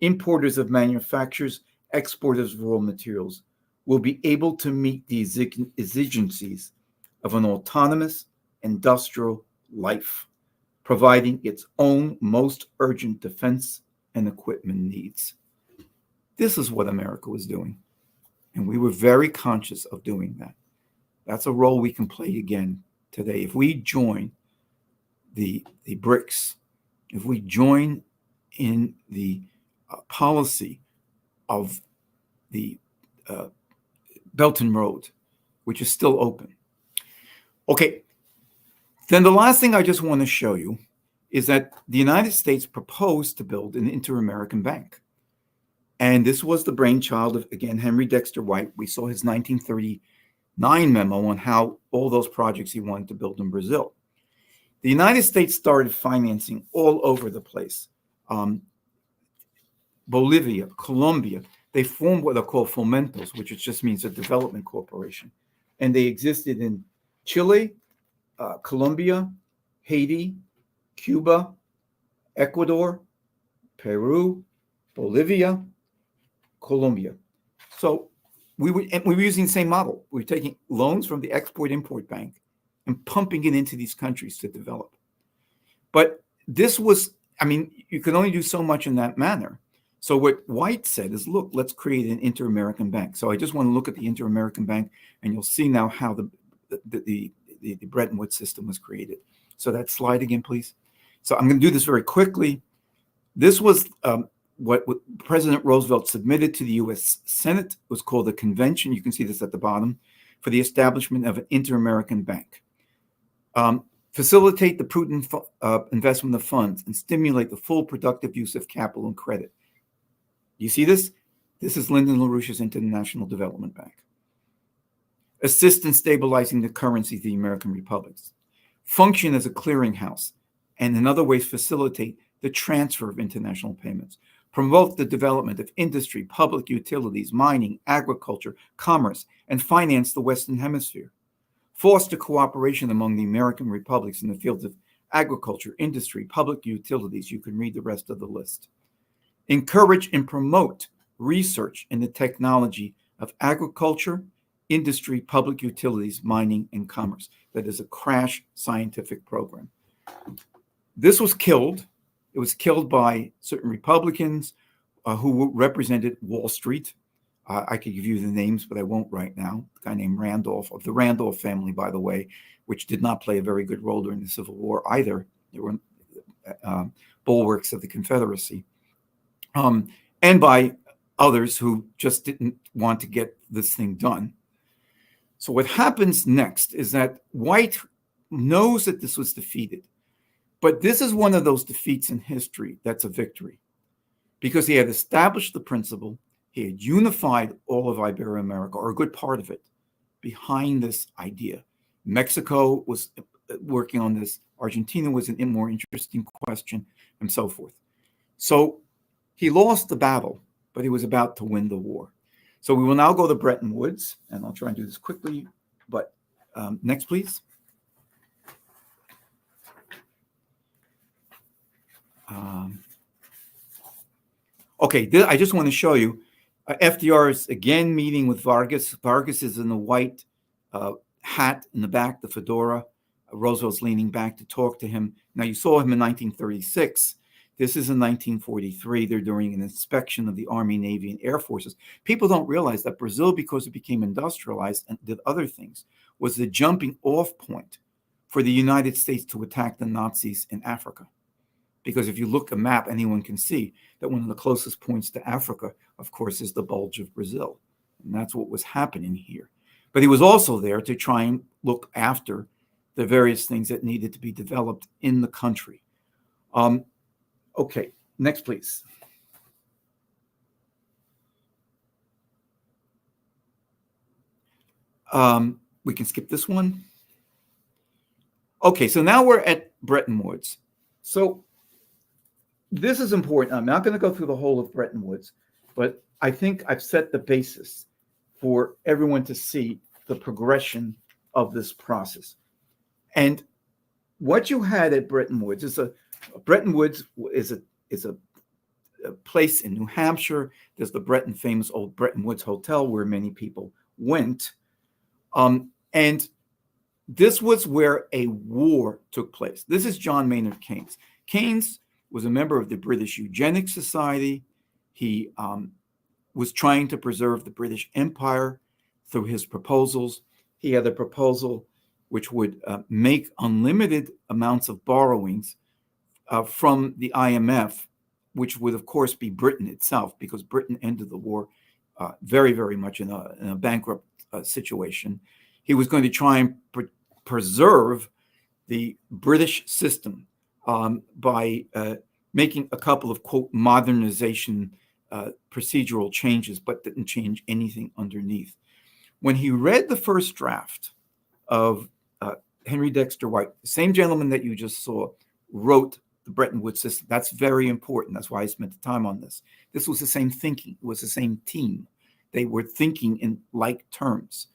importers of manufactures, exporters of raw materials, will be able to meet the exigencies of an autonomous industrial life, providing its own most urgent defense and equipment needs. This is what America was doing, and we were very conscious of doing that. That's a role we can play again today. If we join the BRICS, if we join in the policy of the Belt and Road, which is still open. Okay, then the last thing I just want to show you is that the United States proposed to build an inter-American bank. And this was the brainchild of, again, Henry Dexter White. We saw his 1939 memo on how all those projects he wanted to build in Brazil. The United States started financing all over the place. Bolivia, Colombia, they formed what are called fomentos, which just means a development corporation. And they existed in Chile, Colombia, Haiti, Cuba, Ecuador, Peru, Bolivia, Colombia. So we were using the same model. We were taking loans from the Export-Import Bank and pumping it into these countries to develop. But this was, I mean, you can only do so much in that manner. So what White said is, look, let's create an inter-American bank. So I just want to look at the inter-American bank, and you'll see now how the Bretton Woods system was created. So that slide again, please. So I'm going to do this very quickly. This was what President Roosevelt submitted to the U.S. Senate. It was called the Convention. You can see this at the bottom, for the establishment of an inter-American bank. Facilitate the prudent investment of funds and stimulate the full productive use of capital and credit. You see this? This is Lyndon LaRouche's International Development Bank. Assist in stabilizing the currency of the American republics. Function as a clearinghouse, and in other ways facilitate the transfer of international payments. Promote the development of industry, public utilities, mining, agriculture, commerce, and finance the Western Hemisphere. Foster cooperation among the American republics in the fields of agriculture, industry, public utilities. You can read the rest of the list. Encourage and promote research in the technology of agriculture, industry, public utilities, mining, and commerce. That is a crash scientific program. This was killed. It was killed by certain Republicans who represented Wall Street. I could give you the names, but I won't right now. A guy named Randolph, of the Randolph family, by the way, which did not play a very good role during the Civil War either. They were bulwarks of the Confederacy. And by others who just didn't want to get this thing done. So what happens next is that White knows that this was defeated. But this is one of those defeats in history that's a victory, because he had established the principle, he had unified all of Ibero-America, or a good part of it, behind this idea. Mexico was working on this. Argentina was a more interesting question, and so forth. So he lost the battle, but he was about to win the war. So we will now go to Bretton Woods, and I'll try and do this quickly, but Next, please. Okay, I just want to show you. FDR is again meeting with Vargas. Vargas is in the white hat in the back, the fedora. Roosevelt's leaning back to talk to him. Now, you saw him in 1936. This is in 1943. They're doing an inspection of the Army, Navy, and Air Forces. People don't realize that Brazil, because it became industrialized and did other things, was the jumping off point for the United States to attack the Nazis in Africa. Because if you look at a map, anyone can see that one of the closest points to Africa, of course, is the bulge of Brazil. And that's what was happening here. But he was also there to try and look after the various things that needed to be developed in the country. Okay, next, please. We can skip this one. Okay, so now we're at Bretton Woods. So this is important. I'm not going to go through the whole of Bretton Woods, but I think I've set the basis for everyone to see the progression of this process. And what you had at Bretton Woods is a place in New Hampshire. There's the famous old Bretton Woods Hotel where many people went. And this was where a war took place. This is John Maynard Keynes. Keynes was a member of the British Eugenics Society. He was trying to preserve the British Empire through his proposals. He had a proposal which would make unlimited amounts of borrowings from the IMF, which would, of course, be Britain itself, because Britain ended the war very, very much in a bankrupt situation. He was going to try and preserve the British system by making a couple of, quote, modernization procedural changes, but didn't change anything underneath. When he read the first draft of Henry Dexter White, the same gentleman that you just saw, wrote the Bretton Woods system. That's very important. That's why I spent the time on this. This was the same thinking. It was the same team. They were thinking in like terms.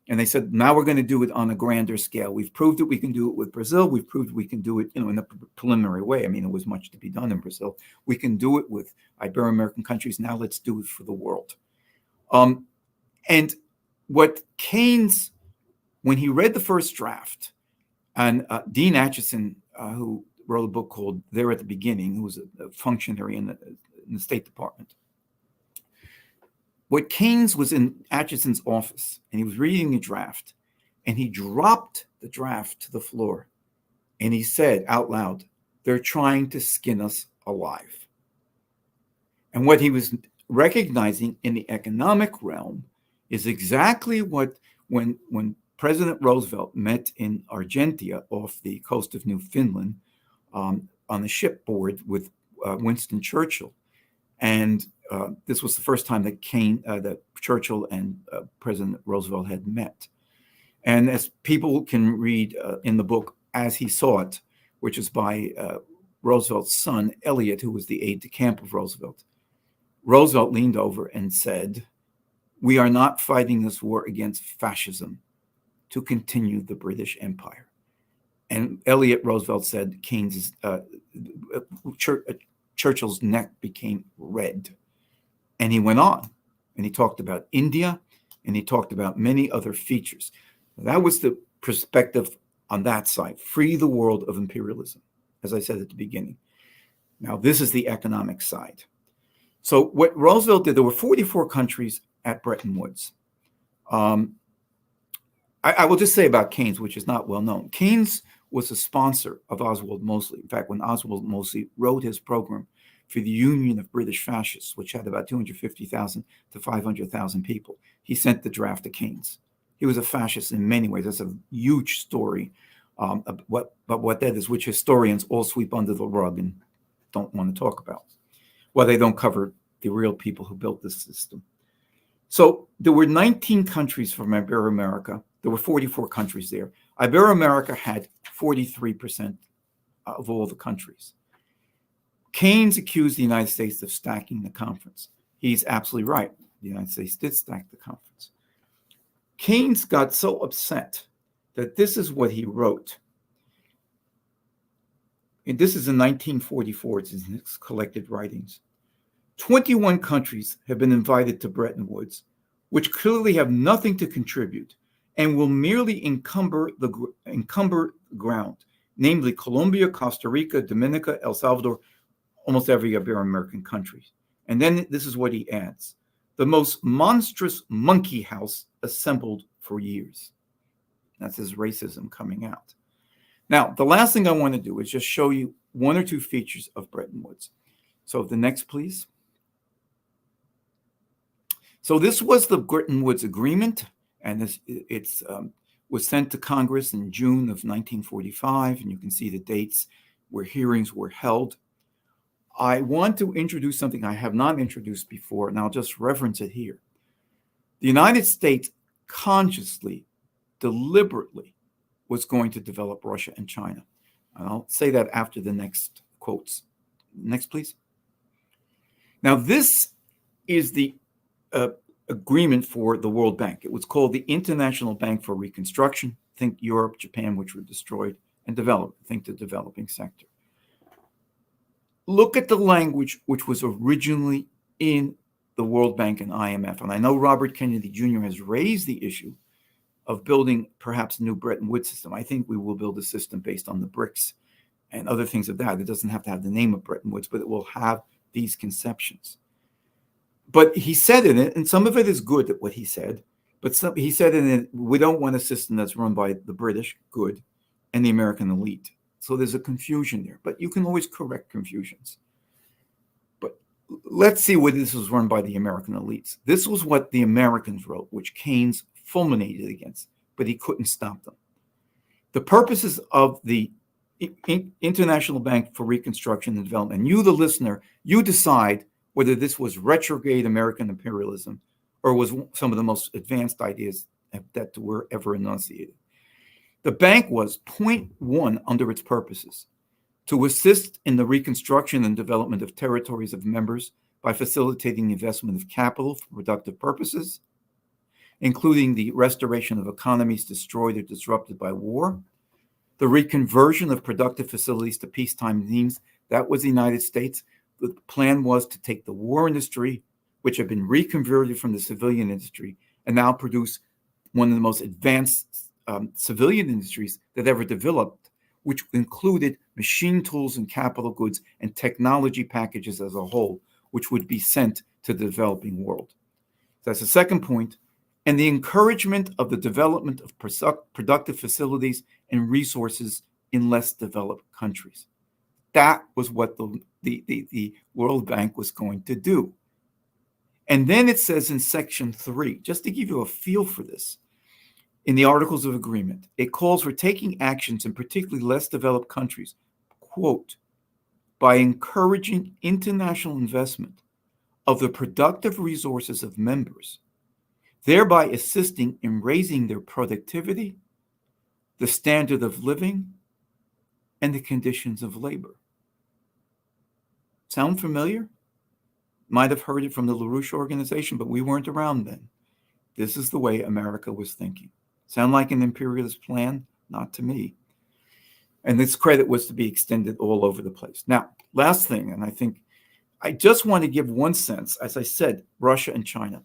And they said, now we're going to do it on a grander scale. We've proved that we can do it with Brazil. We've proved we can do it, in a preliminary way. I mean, there was much to be done in Brazil. We can do it with Ibero-American countries. Now let's do it for the world. And what Keynes, when he read the first draft, and Dean Acheson, who wrote a book called There at the Beginning, who was a functionary in the State Department. What Keynes was in Acheson's office, and he was reading the draft, and he dropped the draft to the floor, and he said out loud, "They're trying to skin us alive." And what he was recognizing in the economic realm is exactly what, when President Roosevelt met in Argentia off the coast of Newfoundland on the shipboard with Winston Churchill. And this was the first time that that Churchill and President Roosevelt had met. And as people can read in the book As He Saw It, which is by Roosevelt's son, Eliot, who was the aide-de-camp of Roosevelt, Roosevelt leaned over and said, "We are not fighting this war against fascism to continue the British Empire." And Eliot Roosevelt said Churchill's neck became red. And he went on, and he talked about India, and he talked about many other features. That was the perspective on that side. Free the world of imperialism, as I said at the beginning. Now, this is the economic side. So what Roosevelt did, there were 44 countries at Bretton Woods. I will just say about Keynes, which is not well known. Keynes was a sponsor of Oswald Mosley. In fact, when Oswald Mosley wrote his program for the Union of British Fascists, which had about 250,000 to 500,000 people, he sent the draft to Keynes. He was a fascist in many ways. That's a huge story. But what that is, which historians all sweep under the rug and don't want to talk about. Well, they don't cover the real people who built this system. So there were 19 countries from Ibero-America. There were 44 countries there. Ibero-America had 43% of all the countries. Keynes accused the United States of stacking the conference. He's absolutely right. The United States did stack the conference. Keynes got so upset that this is what he wrote. And this is in 1944, it's in his collected writings. 21 countries have been invited to Bretton Woods, which clearly have nothing to contribute and will merely encumber ground, namely Colombia, Costa Rica, Dominica, El Salvador, almost every Ibero-American country. And then this is what he adds: the most monstrous monkey house assembled for years. That's his racism coming out. Now, the last thing I want to do is just show you one or two features of Bretton Woods. So the next, please. So this was the Bretton Woods Agreement, and it was sent to Congress in June of 1945, and you can see the dates where hearings were held. I want to introduce something I have not introduced before, and I'll just reference it here. The United States consciously, deliberately, was going to develop Russia and China. And I'll say that after the next quotes. Next, please. Now, this is the agreement for the World Bank. It was called the International Bank for Reconstruction. Think Europe, Japan, which were destroyed, and development. Think the developing sector. Look at the language which was originally in the World Bank and IMF. And I know Robert Kennedy Jr. has raised the issue of building perhaps a new Bretton Woods system. I think we will build a system based on the BRICS and other things of that. It doesn't have to have the name of Bretton Woods, but it will have these conceptions. But he said in it, and some of it is good at what he said, but he said in it, we don't want a system that's run by the British, good, and the American elite. So there's a confusion there, but you can always correct confusions. But let's see what this was run by the American elites. This was what the Americans wrote, which Keynes fulminated against, but he couldn't stop them. The purposes of the International Bank for Reconstruction and Development, and you, the listener, you decide whether this was retrograde American imperialism or was some of the most advanced ideas that were ever enunciated. The bank was, point one under its purposes, to assist in the reconstruction and development of territories of members by facilitating the investment of capital for productive purposes, including the restoration of economies destroyed or disrupted by war, the reconversion of productive facilities to peacetime needs. That was the United States. The plan was to take the war industry, which had been reconverted from the civilian industry, and now produce one of the most advanced civilian industries that ever developed, which included machine tools and capital goods and technology packages as a whole, which would be sent to the developing world. That's the second point. And the encouragement of the development of productive facilities and resources in less developed countries. That was what the World Bank was going to do. And then it says in section 3, just to give you a feel for this, in the Articles of Agreement, it calls for taking actions in particularly less developed countries, quote, by encouraging international investment of the productive resources of members, thereby assisting in raising their productivity, the standard of living, and the conditions of labor. Sound familiar? Might have heard it from the LaRouche organization, but we weren't around then. This is the way America was thinking. Sound like an imperialist plan? Not to me. And this credit was to be extended all over the place. Now, last thing, and I think I just want to give one sense, as I said, Russia and China.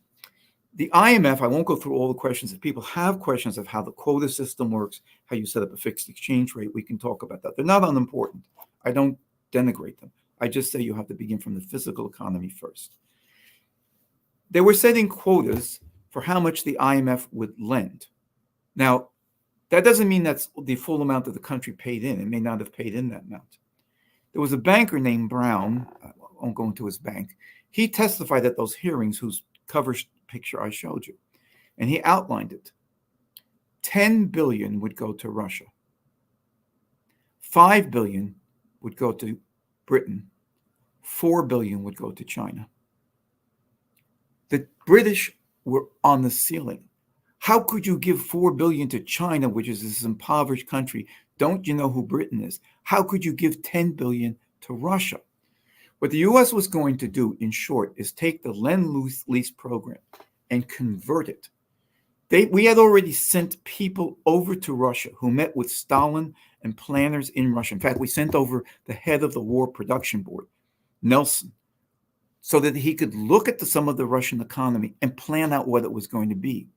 The IMF, I won't go through all the questions. If people have questions of how the quota system works, how you set up a fixed exchange rate, we can talk about that. They're not unimportant. I don't denigrate them. I just say you have to begin from the physical economy first. They were setting quotas for how much the IMF would lend. Now, that doesn't mean that's the full amount that the country paid in. It may not have paid in that amount. There was a banker named Brown, I won't go into his bank. He testified at those hearings whose cover picture I showed you, and he outlined it. 10 billion would go to Russia. 5 billion would go to Britain. 4 billion would go to China. The British were on the ceiling. How could you give 4 billion to China, which is this impoverished country? Don't you know who Britain is? How could you give 10 billion to Russia? What the U.S. was going to do, in short, is take the Lend-Lease program and convert it. We had already sent people over to Russia who met with Stalin and planners in Russia. In fact, we sent over the head of the War Production Board, Nelson, so that he could look at some of the Russian economy and plan out what it was going to be.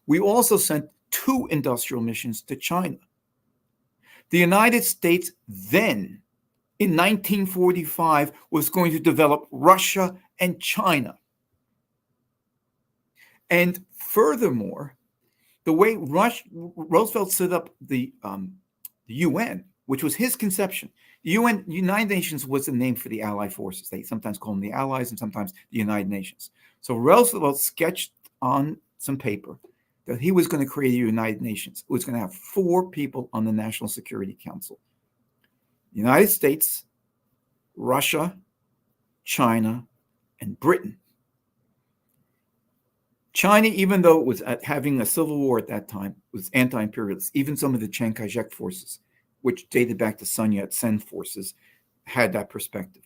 We also sent 2 industrial missions to China. The United States then, in 1945, was going to develop Russia and China. And furthermore, the way Roosevelt set up the UN, which was his conception, the UN, United Nations, was the name for the Allied forces. They sometimes call them the Allies and sometimes the United Nations. So Roosevelt sketched on some paper that he was going to create a United Nations. It was going to have 4 people on the National Security Council: the United States, Russia, China, and Britain. China, even though it was having a civil war at that time, was anti-imperialist. Even some of the Chiang Kai-shek forces, which dated back to Sun Yat-sen forces, had that perspective.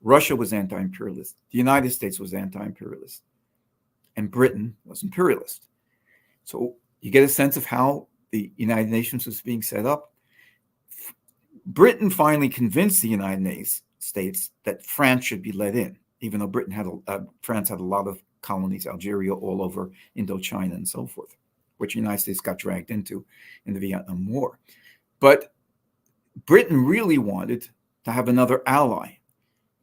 Russia was anti-imperialist. The United States was anti-imperialist. And Britain was imperialist. So you get a sense of how the United Nations was being set up. Britain finally convinced the United States that France should be let in, even though France had a lot of colonies, Algeria, all over Indochina and so forth, which the United States got dragged into in the Vietnam War. But Britain really wanted to have another ally.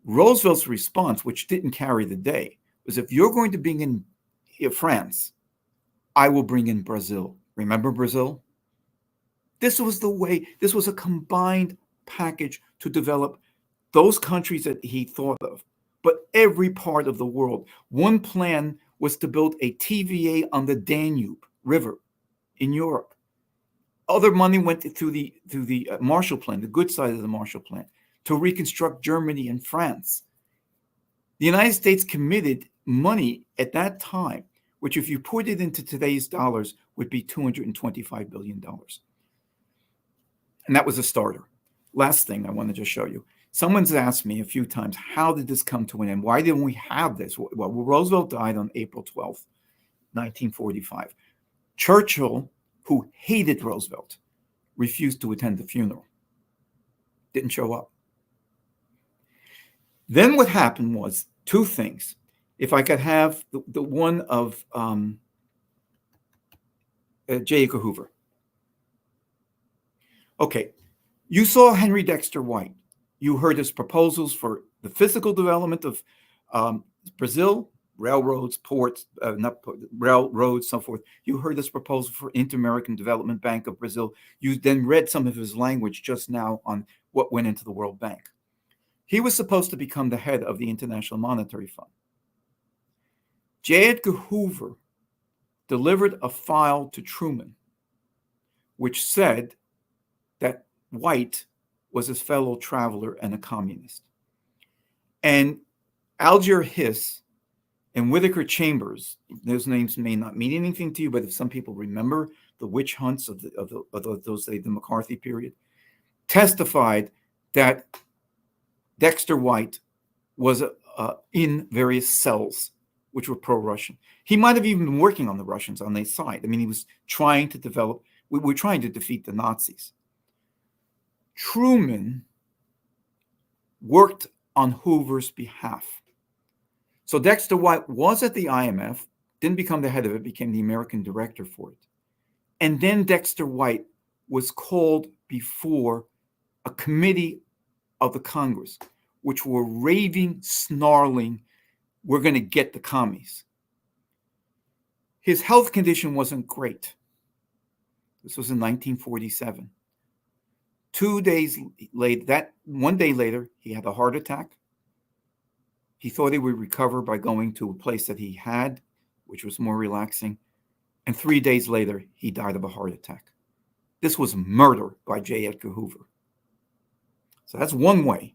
Roosevelt's response, which didn't carry the day, was, if you're going to bring in France, I will bring in Brazil. Remember Brazil? This was a combined package to develop those countries that he thought of, but every part of the world. One plan was to build a TVA on the Danube River in Europe. Other money went through the Marshall Plan, the good side of the Marshall Plan, to reconstruct Germany and France. The United States committed money at that time, which, if you put it into today's dollars, would be $225 billion. And that was a starter. Last thing I want to just show you. Someone's asked me a few times, how did this come to an end? Why didn't we have this? Well, Roosevelt died on April 12th, 1945. Churchill, who hated Roosevelt, refused to attend the funeral. Didn't show up. Then what happened was 2 things. If I could have the one of J. Edgar Hoover. Okay, you saw Henry Dexter White. You heard his proposals for the physical development of Brazil, railroads, ports, railroads, so forth. You heard his proposal for Inter-American Development Bank of Brazil. You then read some of his language just now on what went into the World Bank. He was supposed to become the head of the International Monetary Fund. J. Edgar Hoover delivered a file to Truman, which said that White was his fellow traveler and a communist. And Alger Hiss and Whittaker Chambers, those names may not mean anything to you, but if some people remember the witch hunts of the McCarthy period, testified that Dexter White was in various cells which were pro-Russian. He might have even been working on the Russians on their side. I mean, he was trying to we were trying to defeat the Nazis. Truman worked on Hoover's behalf. So Dexter White was at the IMF, didn't become the head of it, became the American director for it. And then Dexter White was called before a committee of the Congress, which were raving, snarling, we're going to get the commies. His health condition wasn't great. This was in 1947. 2 days later, one day later, he had a heart attack. He thought he would recover by going to a place that he had, which was more relaxing. And 3 days later, he died of a heart attack. This was murder by J. Edgar Hoover. So that's one way.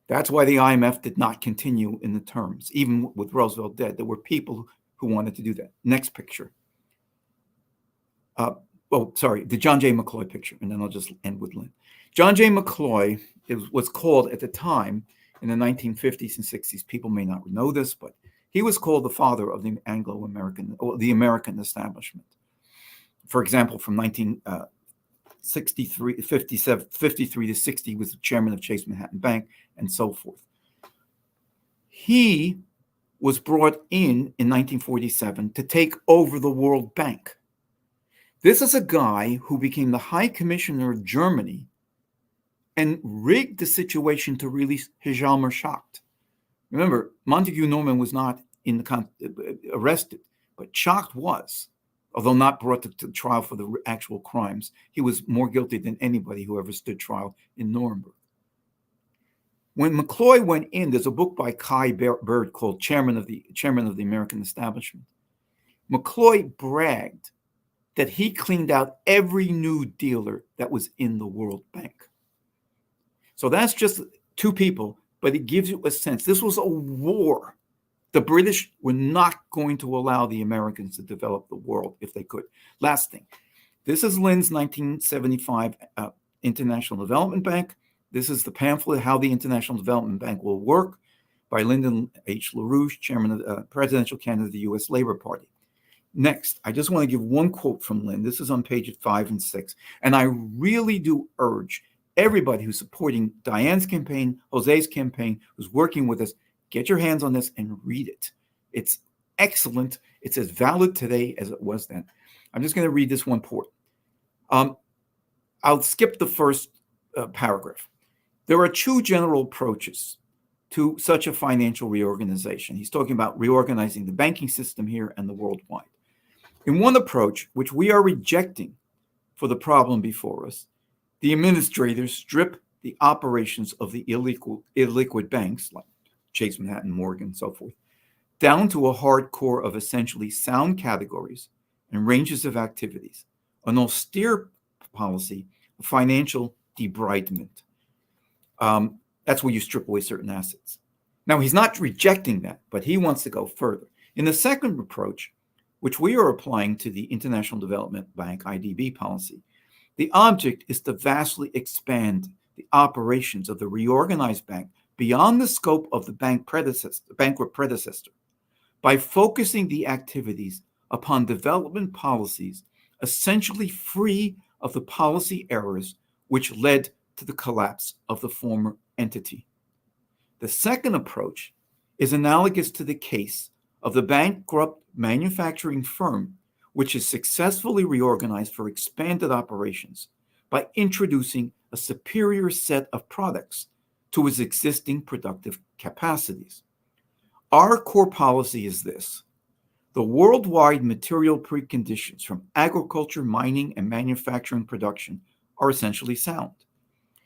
That's why the IMF did not continue in the terms. Even with Roosevelt dead, there were people who wanted to do that. Next picture. The John J. McCloy picture, and then I'll just end with Lynn. John J. McCloy was called at the time in the 1950s and 60s. People may not know this, but He was called the father of the Anglo-American, or the American establishment. For example, from 1953 to 60, he was the chairman of Chase Manhattan Bank, and so forth. He was brought in 1947 to take over the World Bank. This is a guy who became the High Commissioner of Germany and rigged the situation to release Hjalmar Schacht. Remember, Montague Norman was not arrested, but Schacht was, although not brought to trial for the actual crimes. He was more guilty than anybody who ever stood trial in Nuremberg. When McCloy went in, there's a book by Kai Bird called Chairman of the American Establishment. McCloy bragged that he cleaned out every new dealer that was in the World Bank. So that's just two people, but it gives you a sense. This was a war. The British were not going to allow the Americans to develop the world if they could. Last thing, this is Lynn's 1975 International Development Bank. This is the pamphlet, How the International Development Bank Will Work, by Lyndon H. LaRouche, chairman of the presidential candidate of the U.S. Labor Party. Next, I just want to give one quote from Lynn. This is on pages 5 and 6. And I really do urge everybody who's supporting Diane's campaign, Jose's campaign, who's working with us, get your hands on this and read it. It's excellent. It's as valid today as it was then. I'm just going to read this one part. I'll skip the first paragraph. There are two general approaches to such a financial reorganization. He's talking about reorganizing the banking system here and the worldwide. In one approach, which we are rejecting for the problem before us, the administrators strip the operations of the illiquid banks, like Chase Manhattan, Morgan, and so forth, down to a hard core of essentially sound categories and ranges of activities, an austere policy of financial debridement. That's where you strip away certain assets. Now, he's not rejecting that, but he wants to go further. In the second approach, which we are applying to the International Development Bank, IDB policy, the object is to vastly expand the operations of the reorganized bank beyond the scope of the bankrupt predecessor by focusing the activities upon development policies essentially free of the policy errors which led to the collapse of the former entity. The second approach is analogous to the case of the bankrupt manufacturing firm, which is successfully reorganized for expanded operations by introducing a superior set of products to its existing productive capacities. Our core policy is this: the worldwide material preconditions from agriculture, mining, and manufacturing production are essentially sound.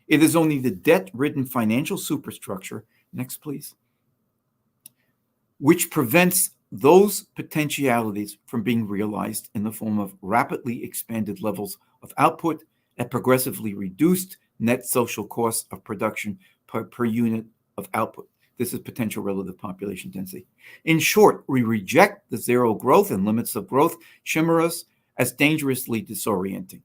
It is only the debt-ridden financial superstructure, next please, which prevents those potentialities from being realized in the form of rapidly expanded levels of output at progressively reduced net social costs of production per unit of output. This is potential relative population density. In short, we reject the zero growth and limits of growth chimeras as dangerously disorienting.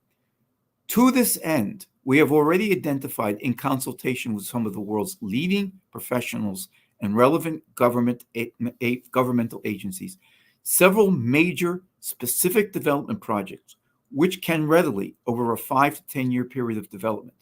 To this end, we have already identified, in consultation with some of the world's leading professionals and relevant governmental agencies, several major specific development projects which can readily, over a 5 to 10 year period of development,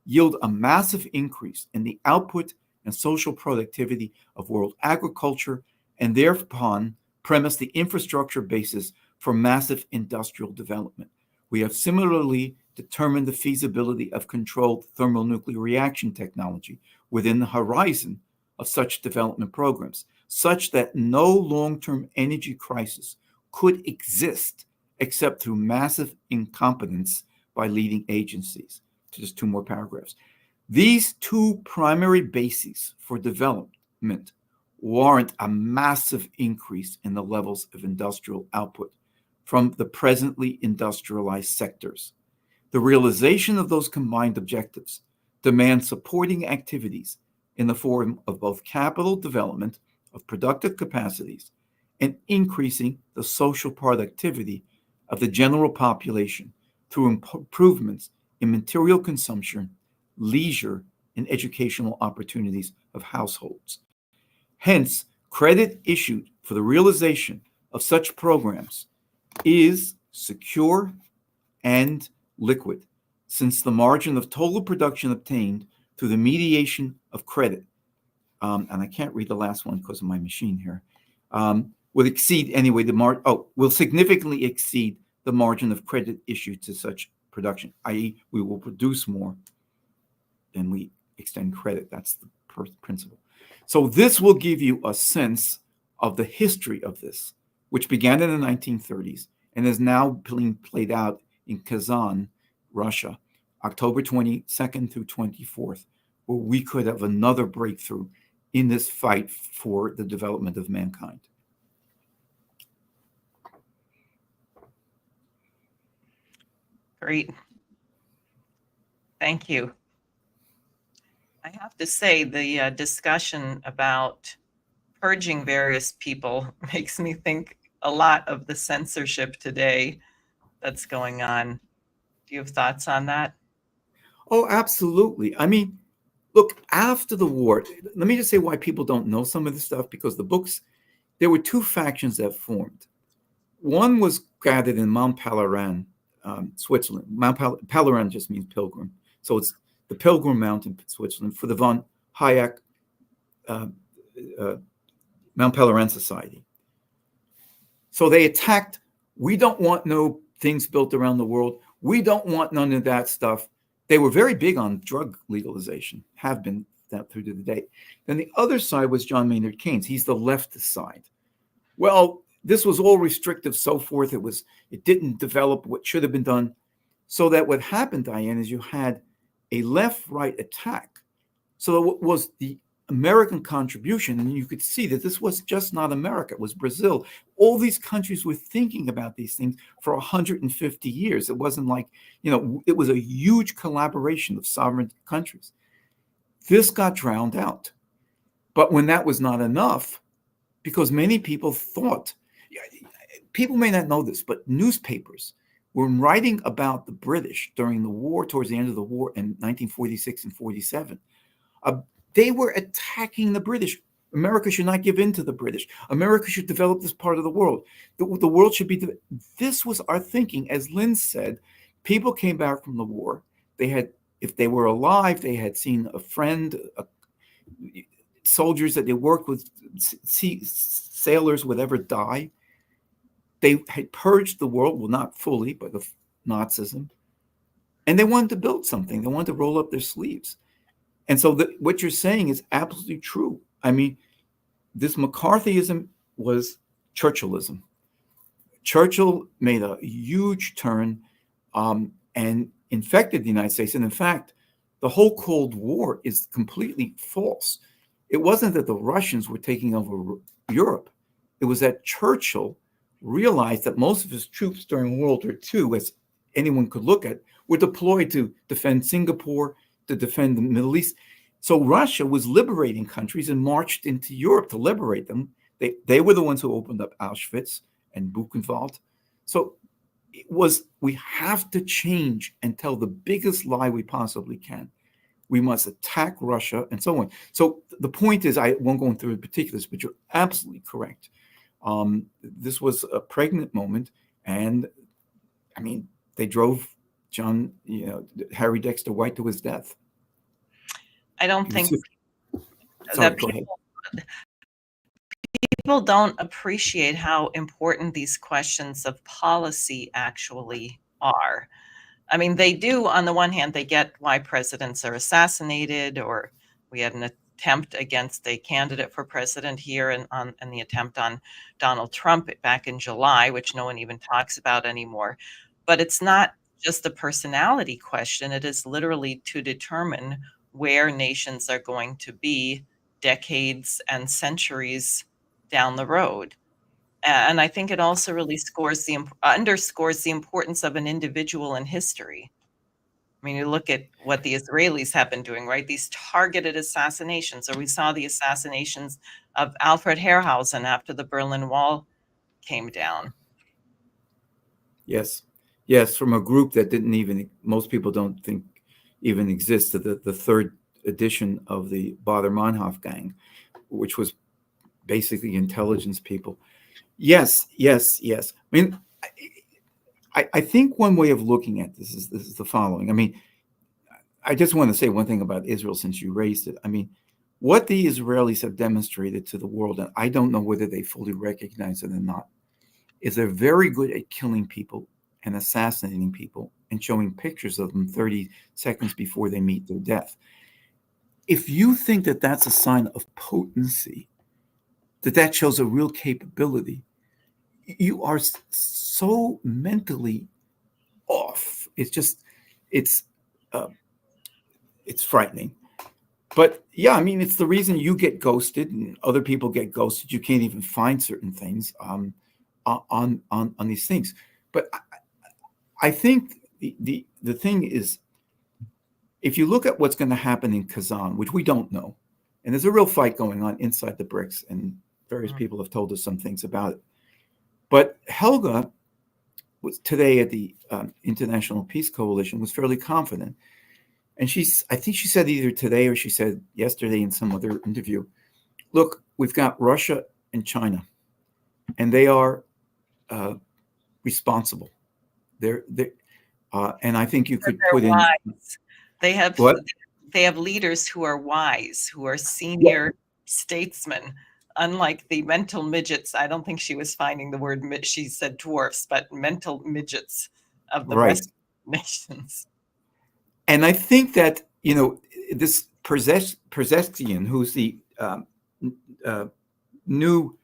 yield a massive increase in the output and social productivity of world agriculture, and thereupon premise the infrastructure basis for massive industrial development. We have similarly determined the feasibility of controlled thermonuclear reaction technology within the horizon of such development programs, such that no long-term energy crisis could exist except through massive incompetence by leading agencies. Just two more paragraphs. These two primary bases for development warrant a massive increase in the levels of industrial output from the presently industrialized sectors. The realization of those combined objectives demands supporting activities in the form of both capital development of productive capacities and increasing the social productivity of the general population through improvements in material consumption, leisure, and educational opportunities of households. Hence, credit issued for the realization of such programs is secure and liquid, since the margin of total production obtained through the mediation of credit, and I can't read the last one because of my machine here, will exceed anyway will significantly exceed the margin of credit issued to such production, i.e., we will produce more than we extend credit. That's the principle. So this will give you a sense of the history of this, which began in the 1930s and is now being played out in Kazan, Russia, October 22nd through 24th, where we could have another breakthrough in this fight for the development of mankind. Great. Thank you. I have to say the discussion about purging various people makes me think a lot of the censorship today that's going on. Do you have thoughts on that? Oh, absolutely. I mean, look, after the war, let me just say why people don't know some of this stuff, because the books, there were two factions that formed. One was gathered in Mount Palaran, Switzerland. Mount Palaran just means pilgrim. So it's the Pilgrim Mountain, Switzerland, for the von Hayek Mount Palaran Society. So they attacked, we don't want no things built around the world. We don't want none of that stuff. They were very big on drug legalization, have been that through to the day. Then the other side was John Maynard Keynes. He's the leftist side. Well, this was all restrictive, so forth. It didn't develop what should have been done. So that what happened, Diane, is you had a left-right attack. So what was the American contribution, and you could see that this was just not America, it was Brazil. All these countries were thinking about these things for 150 years. It wasn't like, it was a huge collaboration of sovereign countries. This got drowned out. But when that was not enough, because many people thought, people may not know this, but newspapers were writing about the British during the war, towards the end of the war in 1946 and 47. They were attacking the British. America should not give in to the British. America should develop this part of the world. The world should be. This was our thinking. As Lynn said, people came back from the war. They had, if they were alive, they had seen a friend, soldiers that they worked with, sailors, whatever, die. They had purged the world, well, not fully, but of Nazism. And they wanted to build something. They wanted to roll up their sleeves. And so what you're saying is absolutely true. I mean, this McCarthyism was Churchillism. Churchill made a huge turn and infected the United States. And in fact, the whole Cold War is completely false. It wasn't that the Russians were taking over Europe. It was that Churchill realized that most of his troops during World War II, as anyone could look at, were deployed to defend Singapore, to defend the Middle East. So Russia was liberating countries and marched into Europe to liberate them. They were the ones who opened up Auschwitz and Buchenwald. So it was, we have to change and tell the biggest lie we possibly can. We must attack Russia and so on. So the point is, I won't go into the particulars, but you're absolutely correct. This was a pregnant moment. And I mean, they drove Harry Dexter White to his death. I don't think Sorry, that go ahead. people don't appreciate how important these questions of policy actually are. I mean, they do, on the one hand, they get why presidents are assassinated, or we had an attempt against a candidate for president here and the attempt on Donald Trump back in July, which no one even talks about anymore. But it's not just a personality question. It is literally to determine where nations are going to be decades and centuries down the road. And I think it also really underscores the importance of an individual in history. I mean, you look at what the Israelis have been doing, right? These targeted assassinations, or we saw the assassinations of Alfred Herrhausen after the Berlin Wall came down. Yes, from a group that didn't even, most people don't think even existed, the third edition of the Baader-Meinhof gang, which was basically intelligence people. Yes, yes, yes. I mean, I think one way of looking at this is the following. I mean, I just want to say one thing about Israel since you raised it. I mean, what the Israelis have demonstrated to the world, and I don't know whether they fully recognize it or not, is they're very good at killing people and assassinating people and showing pictures of them 30 seconds before they meet their death. If you think that that's a sign of potency, that shows a real capability, you are so mentally off. It's uh, it's frightening. But yeah, I mean, it's the reason you get ghosted and other people get ghosted. You can't even find certain things on these things. But I think the thing is, if you look at what's going to happen in Kazan, which we don't know, and there's a real fight going on inside the BRICS, and various people have told us some things about it. But Helga was today at the International Peace Coalition was fairly confident. And I think she said either today or she said yesterday in some other interview, look, we've got Russia and China, and they are responsible. And I think you could put wise. in. They have What? They have leaders who are wise, who are senior statesmen, unlike the mental midgets. I don't think she was finding the word, she said dwarfs, but mental midgets of the Western nations. And I think that, this Przeshkian, who's the new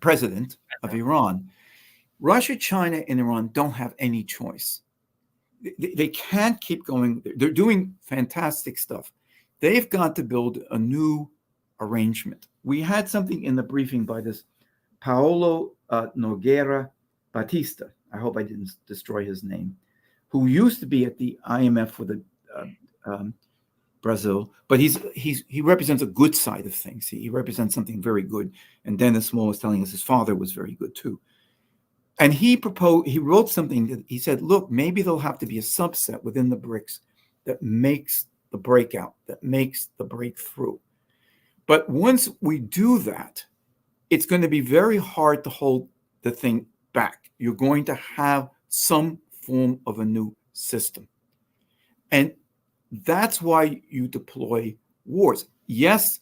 president of Iran, Russia, China, and Iran don't have any choice. They can't keep going. They're doing fantastic stuff. They've got to build a new arrangement. We had something in the briefing by this Paolo Nogueira Batista. I hope I didn't destroy his name, who used to be at the IMF for the Brazil, but he represents a good side of things. He represents something very good. And Dennis Small was telling us his father was very good too. And he wrote something that he said, look, maybe there'll have to be a subset within the BRICS that makes the breakout, that makes the breakthrough. But once we do that, it's going to be very hard to hold the thing back. You're going to have some form of a new system. And that's why you deploy wars. Yes,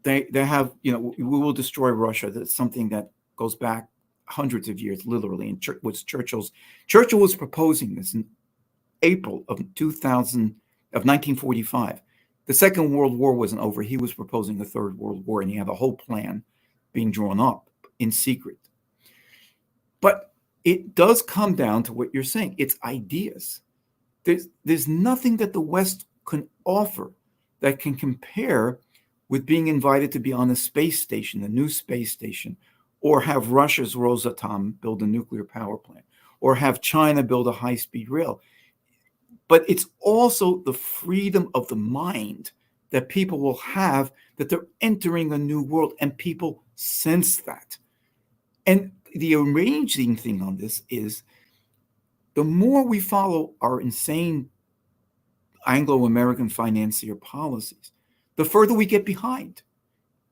they have, we will destroy Russia. That's something that goes back hundreds of years, literally. And Churchill was proposing this in April of 1945. The Second World War wasn't over. He was proposing the Third World War, and he had a whole plan being drawn up in secret. But it does come down to what you're saying. It's ideas. There's nothing that the West can offer that can compare with being invited to be on a space station, the new space station, or have Russia's Rosatom build a nuclear power plant, or have China build a high-speed rail. But it's also the freedom of the mind that people will have, that they're entering a new world, and people sense that. And the arranging thing on this is the more we follow our insane Anglo-American financier policies, the further we get behind.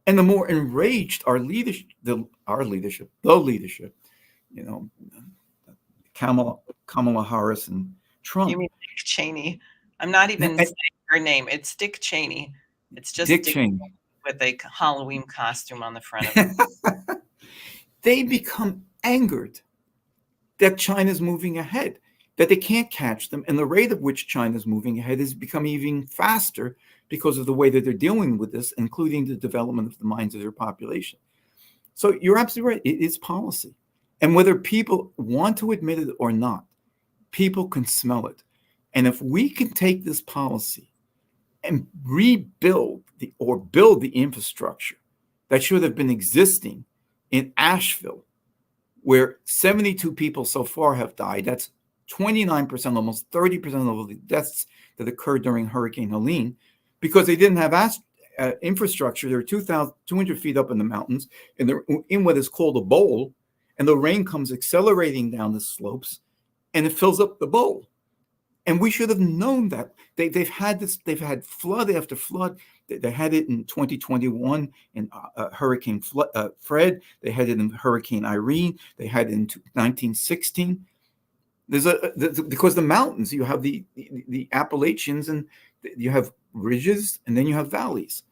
And the more enraged our leadership, the leadership, Kamala Harris and Trump. You mean Dick Cheney? I'm not even saying her name. It's Dick Cheney. It's just Dick Cheney with a Halloween costume on the front of it. They become angered that China's moving ahead, that they can't catch them. And the rate at which China's moving ahead has become even faster because of the way that they're dealing with this, including the development of the minds of their population. So you're absolutely right. It is policy. And whether people want to admit it or not, people can smell it. And if we can take this policy and build the infrastructure that should have been existing in Asheville, where 72 people so far have died, that's 29%, almost 30% of the deaths that occurred during Hurricane Helene, because they didn't have infrastructure. They're 2,200 feet up in the mountains, and they're in what is called a bowl, and the rain comes accelerating down the slopes, and it fills up the bowl. And we should have known that. They've had flood after flood. They had it in 2021 in Hurricane Fred. They had it in Hurricane Irene. They had it in 1916. Because the mountains, you have the Appalachians, and you have ridges, and then you have valleys.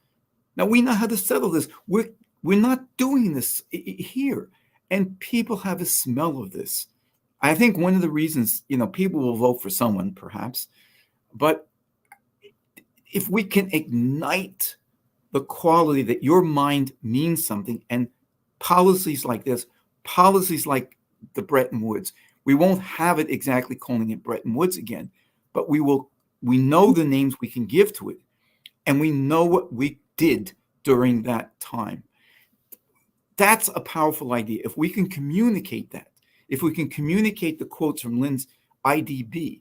Now we know how to settle this. We're not doing this here, and people have a smell of this. I think one of the reasons, people will vote for someone, perhaps, but if we can ignite the quality that your mind means something, and policies like this, policies like the Bretton Woods, we won't have it exactly calling it Bretton Woods again, but we know the names we can give to it, and we know what we did during that time. That's a powerful idea. If we can communicate that, if we can communicate the quotes from Lynn's IDB,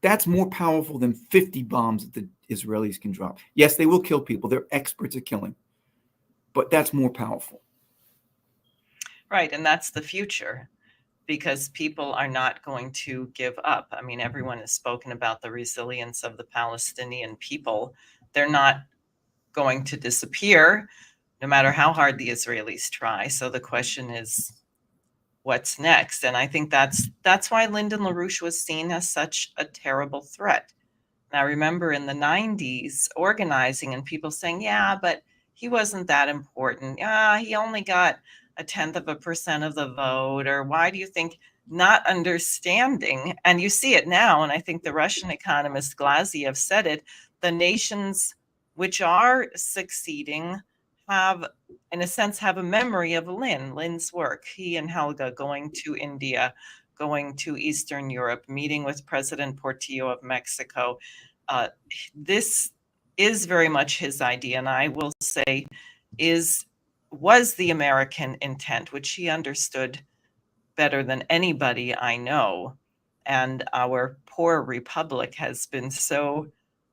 that's more powerful than 50 bombs that the Israelis can drop. Yes, they will kill people. They're experts at killing, but that's more powerful. Right, and that's the future, because people are not going to give up. I mean, everyone has spoken about the resilience of the Palestinian people. They're not going to disappear, no matter how hard the Israelis try. So the question is, what's next? And I think that's why Lyndon LaRouche was seen as such a terrible threat. And I remember in the 90s organizing and people saying, yeah, but he wasn't that important. Yeah, he only got 0.1% of the vote. Or why do you think, not understanding? And you see it now. And I think the Russian economist Glaziev said it, the nations which are succeeding have, in a sense, have a memory of Lynn's work. He and Helga going to India, going to Eastern Europe, meeting with President Portillo of Mexico. This is very much his idea, and I will say was the American intent, which he understood better than anybody I know. And our poor republic has been so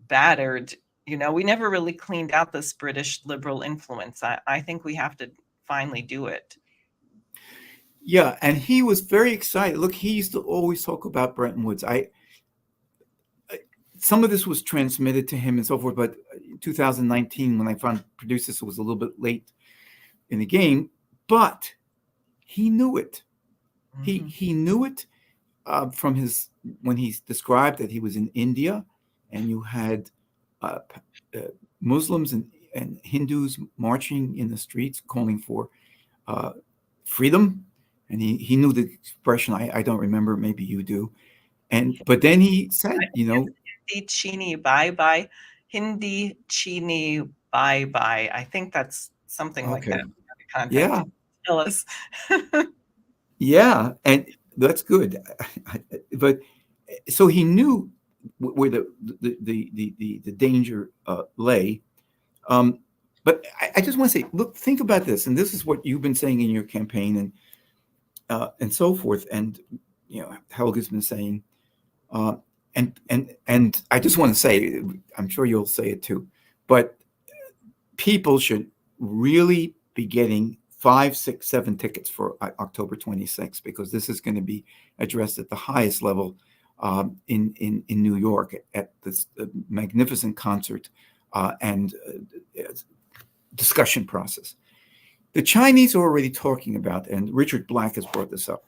battered. We never really cleaned out this British liberal influence. I think we have to finally do it. Yeah, and he was very excited. Look, he used to always talk about Bretton Woods. Some of this was transmitted to him and so forth, but 2019, when I produced this, it was a little bit late in the game, but he knew it. Mm-hmm. He knew it from when he described that he was in India, and you had Muslims and Hindus marching in the streets calling for freedom. And he knew the expression. I don't remember. Maybe you do. But then he said, Hindi Chini bye bye, Hindi Chini bye bye. I think that's something like that. Yeah. Tell us. Yeah, and that's good. But so he knew where the danger lay. But I just want to say, look, think about this, and this is what you've been saying in your campaign, and so forth, and Helga's been saying, and I just want to say, I'm sure you'll say it too, but people should really be getting 5, 6, 7 tickets for October 26th, because this is going to be addressed at the highest level in New York at this magnificent concert and discussion process. The Chinese are already talking about, and Richard Black has brought this up,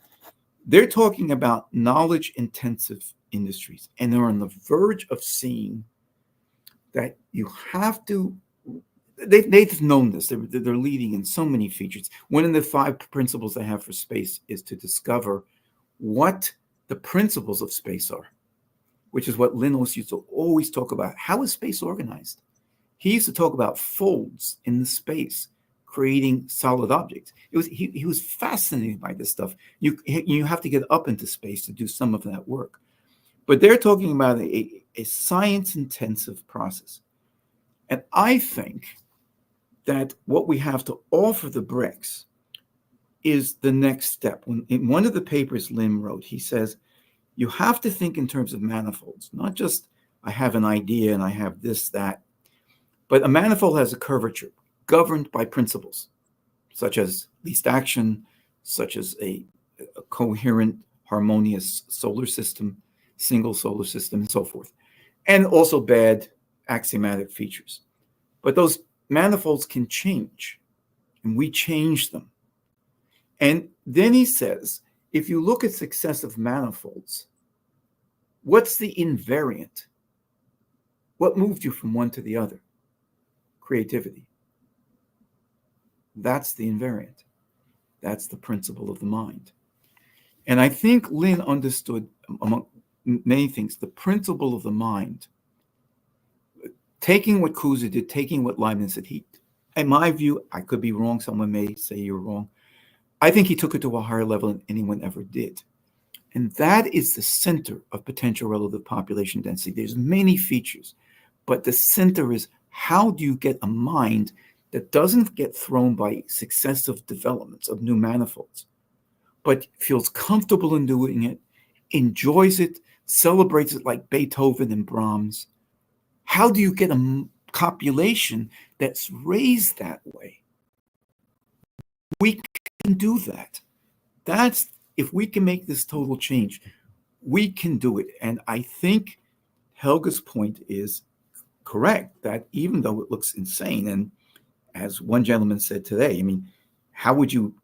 they're talking about knowledge-intensive industries, and they're on the verge of seeing that you have to. They've known this. They're leading in so many features. One of the 5 principles they have for space is to discover what the principles of space are, which is what Lynn used to always talk about. How is space organized? He used to talk about folds in the space, creating solid objects. He was fascinated by this stuff. You have to get up into space to do some of that work. But they're talking about a science-intensive process. And I think that what we have to offer the BRICS is the next step. In one of the papers Lim wrote, he says, you have to think in terms of manifolds, not just I have an idea and I have this, that, but a manifold has a curvature governed by principles, such as least action, such as a coherent, harmonious solar system, single solar system, and so forth, and also bad axiomatic features. But those manifolds can change, and we change them. And then he says, if you look at successive manifolds, what's the invariant? What moved you from one to the other? Creativity. That's the invariant. That's the principle of the mind. And I think Lynn understood, among many things, the principle of the mind, taking what Cooke did, taking what Leibniz did. In my view, I could be wrong. Someone may say you're wrong. I think he took it to a higher level than anyone ever did. And that is the center of potential relative population density. There's many features, but the center is, how do you get a mind that doesn't get thrown by successive developments of new manifolds, but feels comfortable in doing it, enjoys it, celebrates it like Beethoven and Brahms? How do you get a population that's raised that way? We can do that. That's, if we can make this total change, we can do it. And I think Helga's point is correct, that even though it looks insane, and as one gentleman said today, I mean, how would you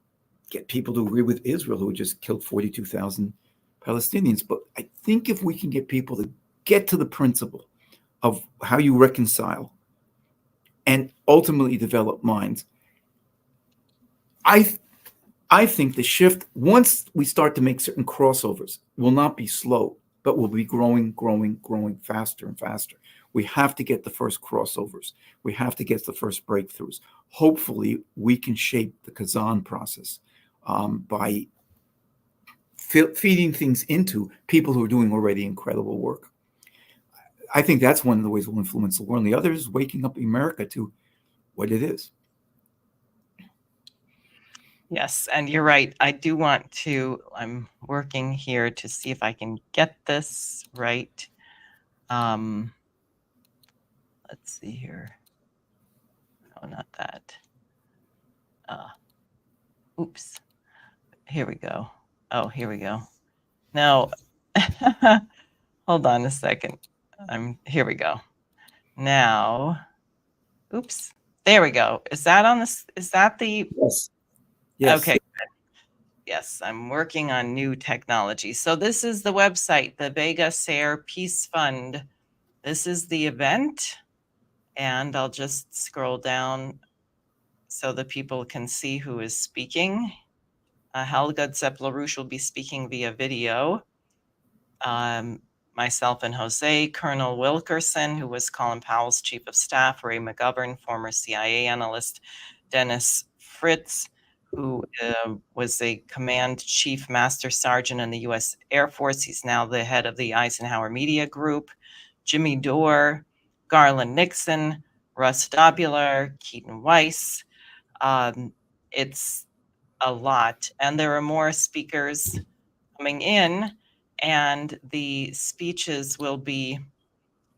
get people to agree with Israel, who just killed 42,000 Palestinians? But I think if we can get people to get to the principle of how you reconcile and ultimately develop minds, I think the shift, once we start to make certain crossovers, will not be slow, but will be growing faster and faster. We have to get the first crossovers. We have to get the first breakthroughs. Hopefully, we can shape the Kazan process by feeding things into people who are doing already incredible work. I think that's one of the ways we'll influence the world. And the other is waking up America to what it is. Yes, and you're right. I do want to, I'm working here to see if I can get this right. Let's see here. Oh, not that. Oops. Here we go. Oh, here we go. Now, hold on a second. Here we go. Now, oops. There we go. Is that on this? Is that the? Yes. Yes. Okay. Yes, I'm working on new technology. So this is the website, the Vega Ser Peace Fund. This is the event, and I'll just scroll down so that people can see who is speaking. Helga Zepp-LaRouche will be speaking via video. Myself and Jose, Colonel Wilkerson, who was Colin Powell's chief of staff, Ray McGovern, former CIA analyst, Dennis Fritz, who was a command chief master sergeant in the U.S. Air Force. He's now the head of the Eisenhower Media Group. Jimmy Dore, Garland Nixon, Russ Dobular, Keaton Weiss. It's a lot. And there are more speakers coming in, and the speeches will be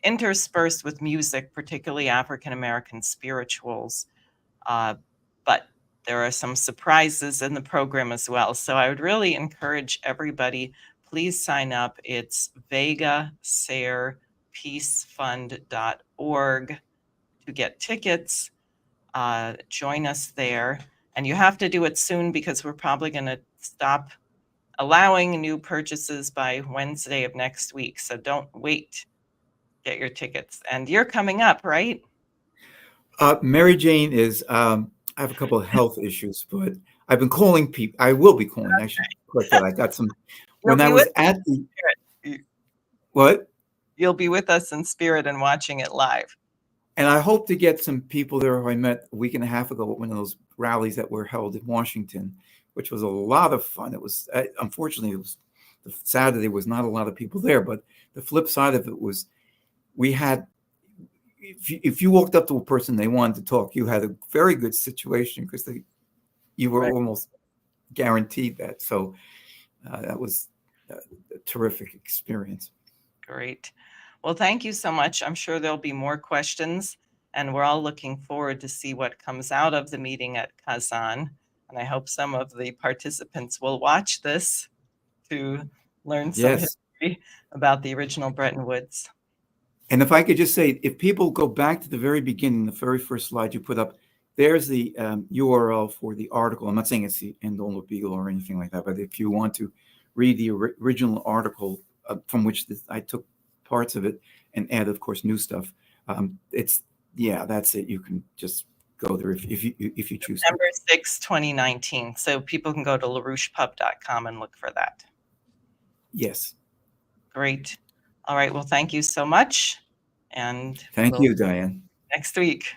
interspersed with music, particularly African-American spirituals. But there are some surprises in the program as well. So I would really encourage everybody, please sign up. It's vegaserpeacefund.org to get tickets. Join us there. And you have to do it soon, because we're probably going to stop allowing new purchases by Wednesday of next week. So don't wait. Get your tickets. And you're coming up, right? Mary Jane is, I have a couple of health issues, but I've been calling people. I will be calling. I should correct that. I got some. When I was at the. What? You'll be with us in spirit and watching it live. And I hope to get some people there who I met a week and a half ago at one of those rallies that were held in Washington, which was a lot of fun. It was, unfortunately, it was Saturday was not a lot of people there, but the flip side of it was we had, if you walked up to a person they wanted to talk, you had a very good situation, because you were almost guaranteed that. So that was a terrific experience. Great. Well, thank you so much. I'm sure there'll be more questions, and we're all looking forward to see what comes out of the meeting at Kazan. And I hope some of the participants will watch this to learn some history about the original Bretton Woods. And if I could just say, if people go back to the very beginning, the very first slide you put up, there's the URL for the article. I'm not saying it's the end all be all or anything like that, but if you want to read the original article from which I took parts of it and add, of course, new stuff, that's it. You can just go there if you choose. December 6, 2019. So people can go to larouchepub.com and look for that. Yes. Great. All right. Well, thank you so much. And thank you, Diane. Next week.